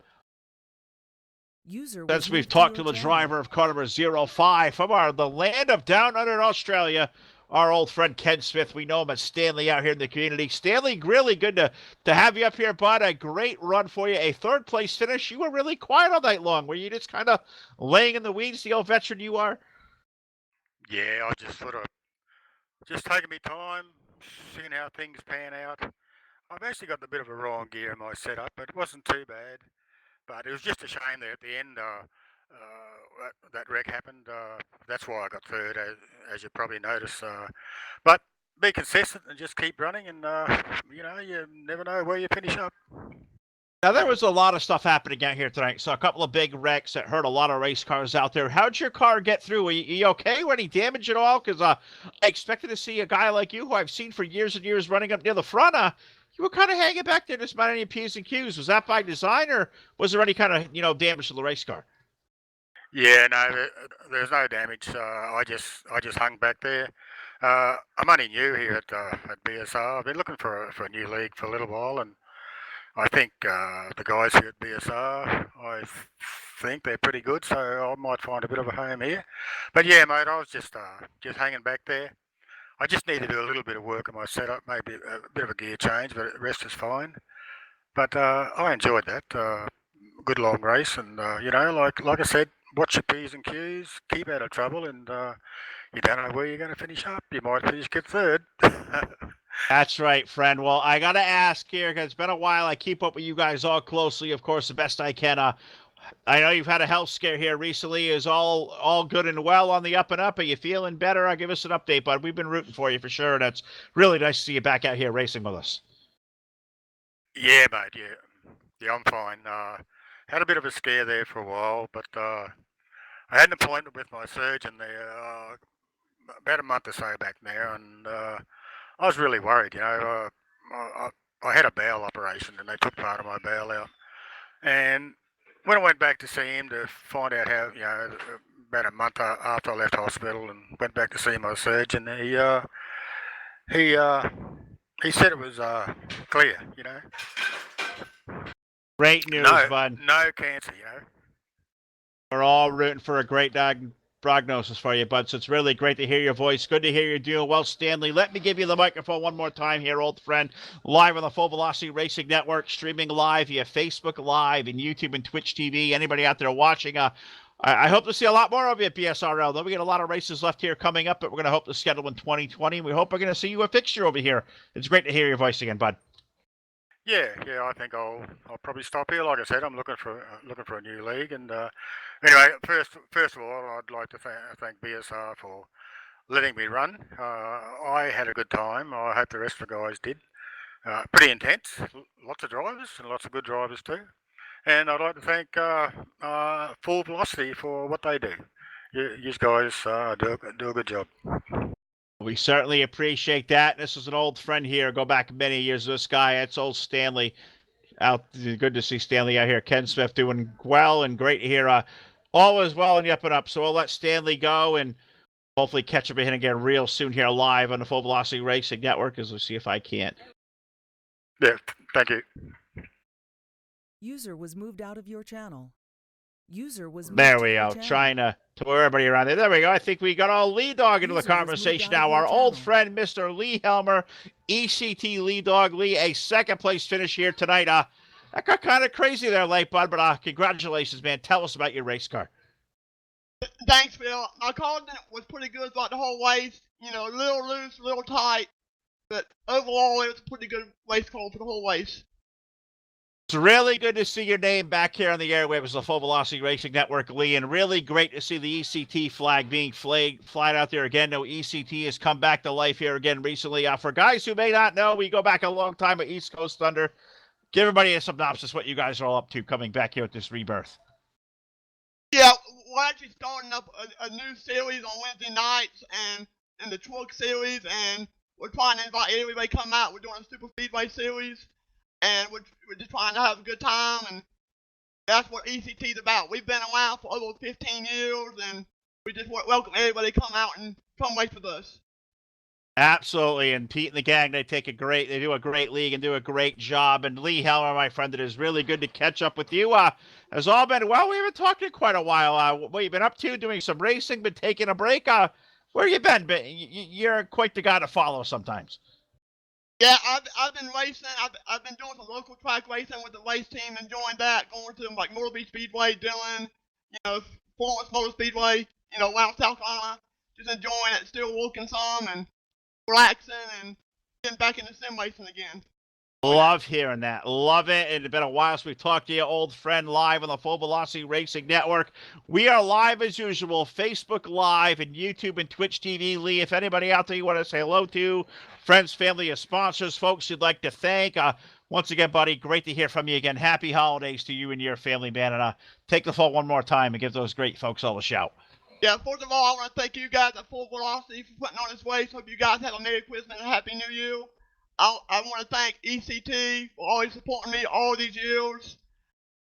since we've talked to the driver of car number 05 from the land of Down Under in Australia, our old friend Ken Smith. We know him as Stanley out here in the community. Stanley, really good to have you up here, bud. A great run for you. A third place finish. You were really quiet all night long. Were you just kind of laying in the weeds, the old veteran you are? Yeah, I just sort of just taking my time, seeing how things pan out. I've actually got a bit of a wrong gear in my setup, but it wasn't too bad. But it was just a shame there at the end. That wreck happened. That's why I got third, as you probably noticed. But be consistent and just keep running, and you never know where you finish up. Now, there was a lot of stuff happening out here tonight. So a couple of big wrecks that hurt a lot of race cars out there. How'd your car get through? Are you okay? Were any damage at all? Because I expected to see a guy like you, who I've seen for years and years, running up near the front. You were kind of hanging back there just about any P's and Q's. Was that by design, or was there any kind of damage to the race car? Yeah, no, there's no damage. I just hung back there. I'm only new here at BSR. I've been looking for a new league for a little while, and I think the guys here at BSR, I think they're pretty good, so I might find a bit of a home here. But yeah, mate, I was just hanging back there. I just need to do a little bit of work on my setup, maybe a bit of a gear change, but the rest is fine. But I enjoyed that. Good long race, and like I said, watch your P's and Q's, keep out of trouble, and you don't know where you're going to finish up. You might get third. That's right, friend. Well, I got to ask here, because it's been a while. I keep up with you guys all closely, of course, the best I can. I know you've had a health scare here recently. Is all good and well on the up and up? Are you feeling better? Give us an update, bud. We've been rooting for you for sure. That's really nice to see you back out here racing with us. Yeah, mate. Yeah, I'm fine. Had a bit of a scare there for a while, but I had an appointment with my surgeon there about a month or so back now, and I was really worried. I had a bowel operation, and they took part of my bowel out. And when I went back to see him to find out how, about a month after I left hospital, and went back to see my surgeon, he said it was clear. Great news, bud. No cancer. We're all rooting for a great prognosis for you, bud. So it's really great to hear your voice. Good to hear you're doing well, Stanley. Let me give you the microphone one more time here, old friend. Live on the Full Velocity Racing Network, streaming live via Facebook Live and YouTube and Twitch TV. Anybody out there watching, I hope to see a lot more of you at BSRL. Though we got a lot of races left here coming up, but we're going to hope to schedule in 2020. We hope we're going to see you a fixture over here. It's great to hear your voice again, bud. Yeah. I think I'll probably stop here. Like I said, I'm looking for a new league, and anyway, first of all, I'd like to thank BSR for letting me run. I had a good time. I hope the rest of the guys did. Pretty intense. Lots of drivers and lots of good drivers too. And I'd like to thank Full Velocity for what they do. You guys do a good job. We certainly appreciate that. This is an old friend here. Go back many years. This guy, it's old Stanley. Good to see Stanley out here. Ken Smith doing well and great to hear. All is well and up and up. So we'll let Stanley go and hopefully catch up with him again real soon here live on the Full Velocity Racing Network, as we'll see if I can't. Yeah, thank you. User was moved out of your channel. User was moved there we go. Trying to everybody around there. There we go. I think we got all Lee Dog into the conversation now. Our old friend, Mr. Lee Helmer, ECT Lee Dog. Lee, a second place finish here tonight. That got kind of crazy there late, bud, but congratulations, man. Tell us about your race car. Thanks, Bill. My car was pretty good throughout the whole race. A little loose, a little tight, but overall it was a pretty good race car for the whole race. It's really good to see your name back here on the airwaves, the Full Velocity Racing Network, Lee, and really great to see the ECT flag being flyed out there again. No, ECT has come back to life here again recently. For guys who may not know, we go back a long time with East Coast Thunder. Give everybody a synopsis what you guys are all up to coming back here with this rebirth. Yeah, we're actually starting up a new series on Wednesday nights and in the truck series, and we're trying to invite everybody to come out. We're doing a super speedway series. And we're just trying to have a good time, and That's what ECT's about. We've been around for over 15 years, and we just welcome everybody to come out and come race with us. Absolutely, and Pete and the gang, they do a great league and do a great job. And Lee Heller, my friend, it is really good to catch up with you. Has all been well. We haven't talked in quite a while. What you been up to? Doing some racing, been taking a break. Where you been? You're quite the guy to follow sometimes. Yeah, I've been racing. I've been doing some local track racing with the race team, enjoying that. Going to like Myrtle Beach Speedway, Dillon, Florence Motor Speedway, around South Carolina. Just enjoying it, still working some and relaxing and getting back into sim racing again. Love hearing that. Love it. It's been a while since we talked to you, old friend, live on the Full Velocity Racing Network. We are live as usual, Facebook Live and YouTube and Twitch TV. Lee, if anybody out there you want to say hello to, friends, family, or sponsors, folks you'd like to thank, once again, buddy, great to hear from you again. Happy holidays to you and your family, man. And take the phone one more time and give those great folks all a shout. Yeah, first of all, I want to thank you guys at Full Velocity for putting on this race. Hope you guys have a Merry Christmas and a Happy New Year. I want to thank ECT for always supporting me all these years.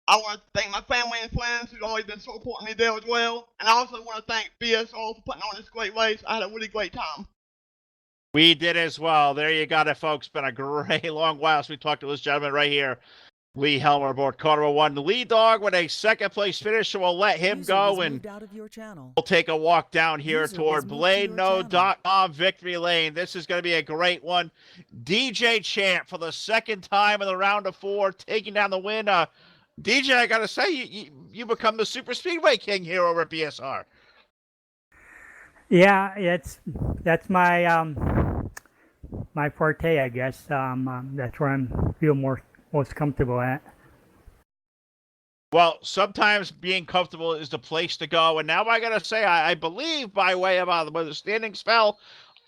I want to thank my family and friends who've always been supporting me there as well. And I also want to thank BSR for putting on this great race. I had a really great time. We did as well. There you got it, folks. Been a great long while since we talked to this gentleman right here. Lee Helmer aboard Carter 1. The lead dog with a second-place finish, so we'll let him go, and we'll take a walk down here toward BladeNo.com Victory Lane. This is going to be a great one. DJ Champ for the second time in the round of 4, taking down the win. DJ, I got to say, you become the Super Speedway King here over at BSR. Yeah, that's my my forte, I guess. That's where I feel most comfortable at. Well, sometimes being comfortable is the place to go. And now I got to say, I believe, by way of where the standings fell,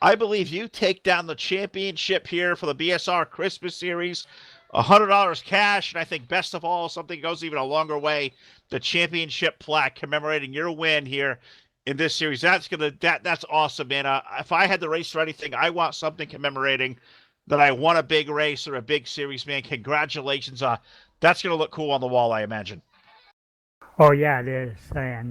I believe you take down the championship here for the BSR Christmas Series. $100 cash, and I think best of all, something goes even a longer way, the championship plaque commemorating your win here in this series. That's awesome, man. If I had to race for anything, I want something commemorating that I won a big race or a big series, man. Congratulations. That's going to look cool on the wall, I imagine. Oh, yeah, it is. And,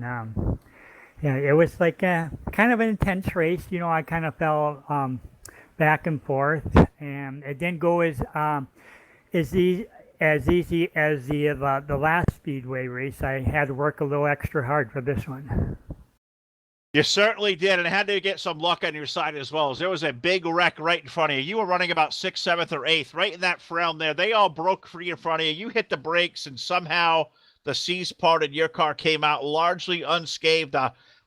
yeah, it was like kind of an intense race. I kind of fell back and forth, and it didn't go as easy as the last Speedway race. I had to work a little extra hard for this one. You certainly did, and had to get some luck on your side as well. As there was a big wreck right in front of you. You were running about 6th, 7th, or 8th, right in that realm there. They all broke free in front of you. You hit the brakes, and somehow the seas parted. Your car came out largely unscathed.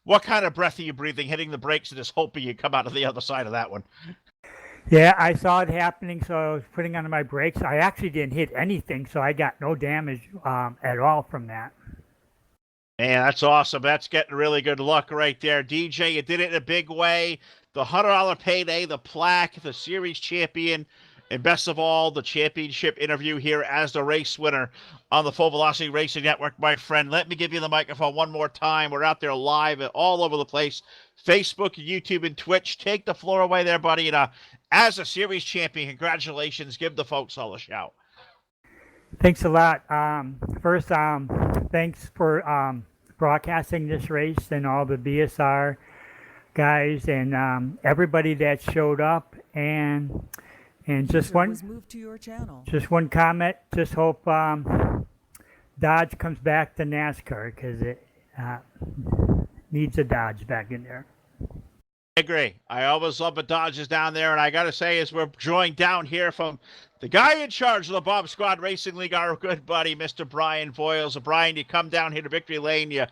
What kind of breath are you breathing, hitting the brakes and just hoping you come out of the other side of that one? Yeah, I saw it happening, so I was putting on my brakes. I actually didn't hit anything, so I got no damage at all from that. Man, that's awesome. That's getting really good luck right there. DJ, you did it in a big way. The $100 payday, the plaque, the series champion, and best of all, the championship interview here as the race winner on the Full Velocity Racing Network, my friend. Let me give you the microphone one more time. We're out there live all over the place. Facebook, YouTube, and Twitch. Take the floor away there, buddy. And as a series champion, congratulations. Give the folks all a shout. Thanks a lot. First, thanks for broadcasting this race and all the BSR guys and everybody that showed up. And just one comment. Just hope Dodge comes back to NASCAR because it needs a Dodge back in there. I agree. I always love the Dodgers down there, and I got to say, as we're joined down here from the guy in charge of the Bob Squad Racing League, our good buddy, Mr. Brian Voiles. So, Brian, you come down here to Victory Lane. How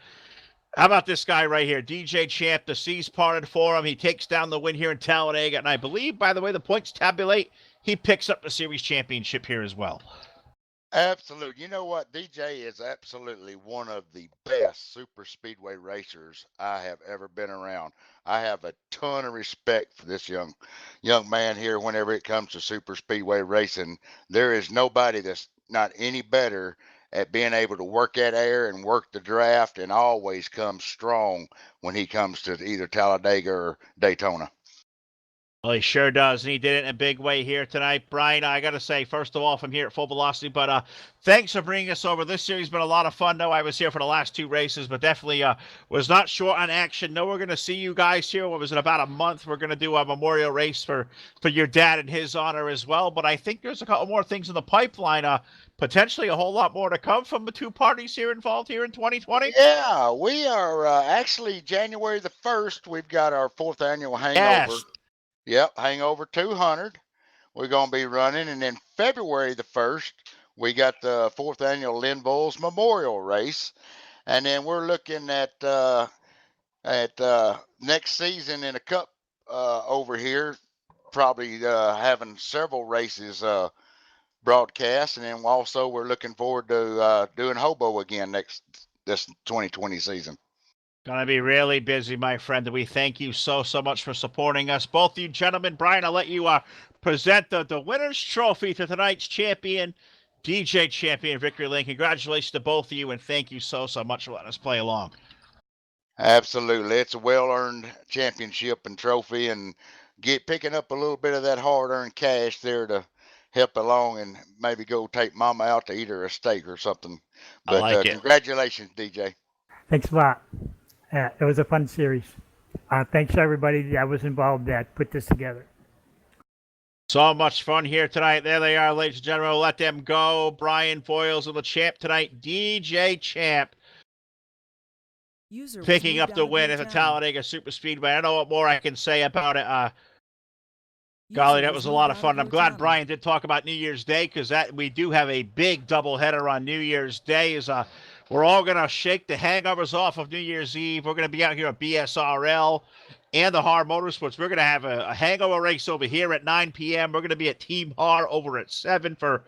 about this guy right here, DJ Champ? The seas parted for him. He takes down the win here in Talladega, and I believe, by the way, the points tabulate. He picks up the series championship here as well. Absolutely. You know what? DJ is absolutely one of the best super speedway racers I have ever been around. I have a ton of respect for this young man here whenever it comes to super speedway racing. There is nobody that's not any better at being able to work that air and work the draft and always come strong when he comes to either Talladega or Daytona. Well, he sure does, and he did it in a big way here tonight. Brian, I got to say, first of all, from here at Full Velocity, but thanks for bringing us over. This series has been a lot of fun. No, I was here for the last 2 races, but definitely was not short on action. No, we're going to see you guys here. What was it, about a month? We're going to do a memorial race for your dad in his honor as well, but I think there's a couple more things in the pipeline. Potentially a whole lot more to come from the 2 parties here involved here in 2020. Yeah, we are actually January the 1st. We've got our 4th annual hangover. Yes. Yep, Hangover 200. We're going to be running. And then February the 1st, we got the 4th annual Lynn Bulls Memorial Race. And then we're looking at next season in a cup over here, probably having several races broadcast. And then also we're looking forward to doing Hobo again this 2020 season. Gonna be really busy, my friend. We thank you so much for supporting us. Both you gentlemen. Brian, I'll let you present the winner's trophy to tonight's champion, DJ champion Victory Lane. Congratulations to both of you, and thank you so much for letting us play along. Absolutely. It's a well-earned championship and trophy, and picking up a little bit of that hard-earned cash there to help along and maybe go take mama out to eat her a steak or something. But I like it. Congratulations, DJ. Thanks a lot. It was a fun series. Thanks to everybody that was involved that put this together. So much fun here tonight. There they are, ladies and gentlemen. We'll let them go. Brian Foyles of the champ tonight. DJ Champ picking up the win at the Talladega Super Speedway. I don't know what more I can say about it. Golly, that was a lot of fun. I'm glad Brian did talk about New Year's Day, because we do have a big doubleheader on New Year's Day. We're all going to shake the hangovers off of New Year's Eve. We're going to be out here at BSRL and the Har Motorsports. We're going to have a hangover race over here at 9 p.m. We're going to be at Team Har over at 7 for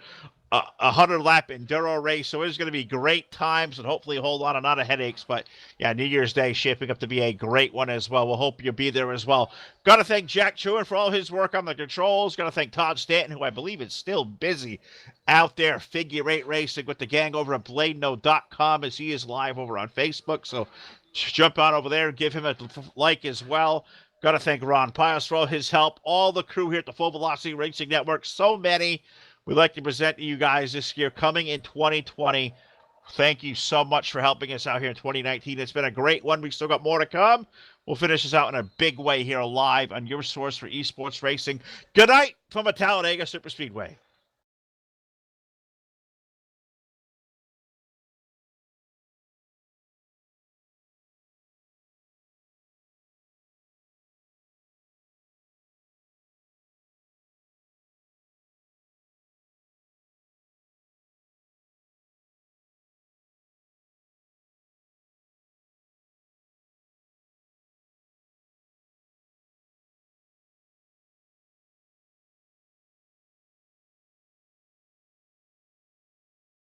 a 100-lap enduro race. So it's going to be great times and hopefully a whole lot of not headaches. But yeah, New Year's Day shaping up to be a great one as well. We'll hope you'll be there as well. Got to thank Jack Truin for all his work on the controls. Got to thank Todd Stanton, who I believe is still busy out there figure 8 racing with the gang over at BladeNo.com, as he is live over on Facebook. So jump on over there and give him a like as well. Got to thank Ron Pius for all his help. All the crew here at the Full Velocity Racing Network. So many we'd like to present to you guys this year coming in 2020. Thank you so much for helping us out here in 2019. It's been a great one. We still got more to come. We'll finish this out in a big way here live on your source for esports racing. Good night from a Talladega Super Speedway.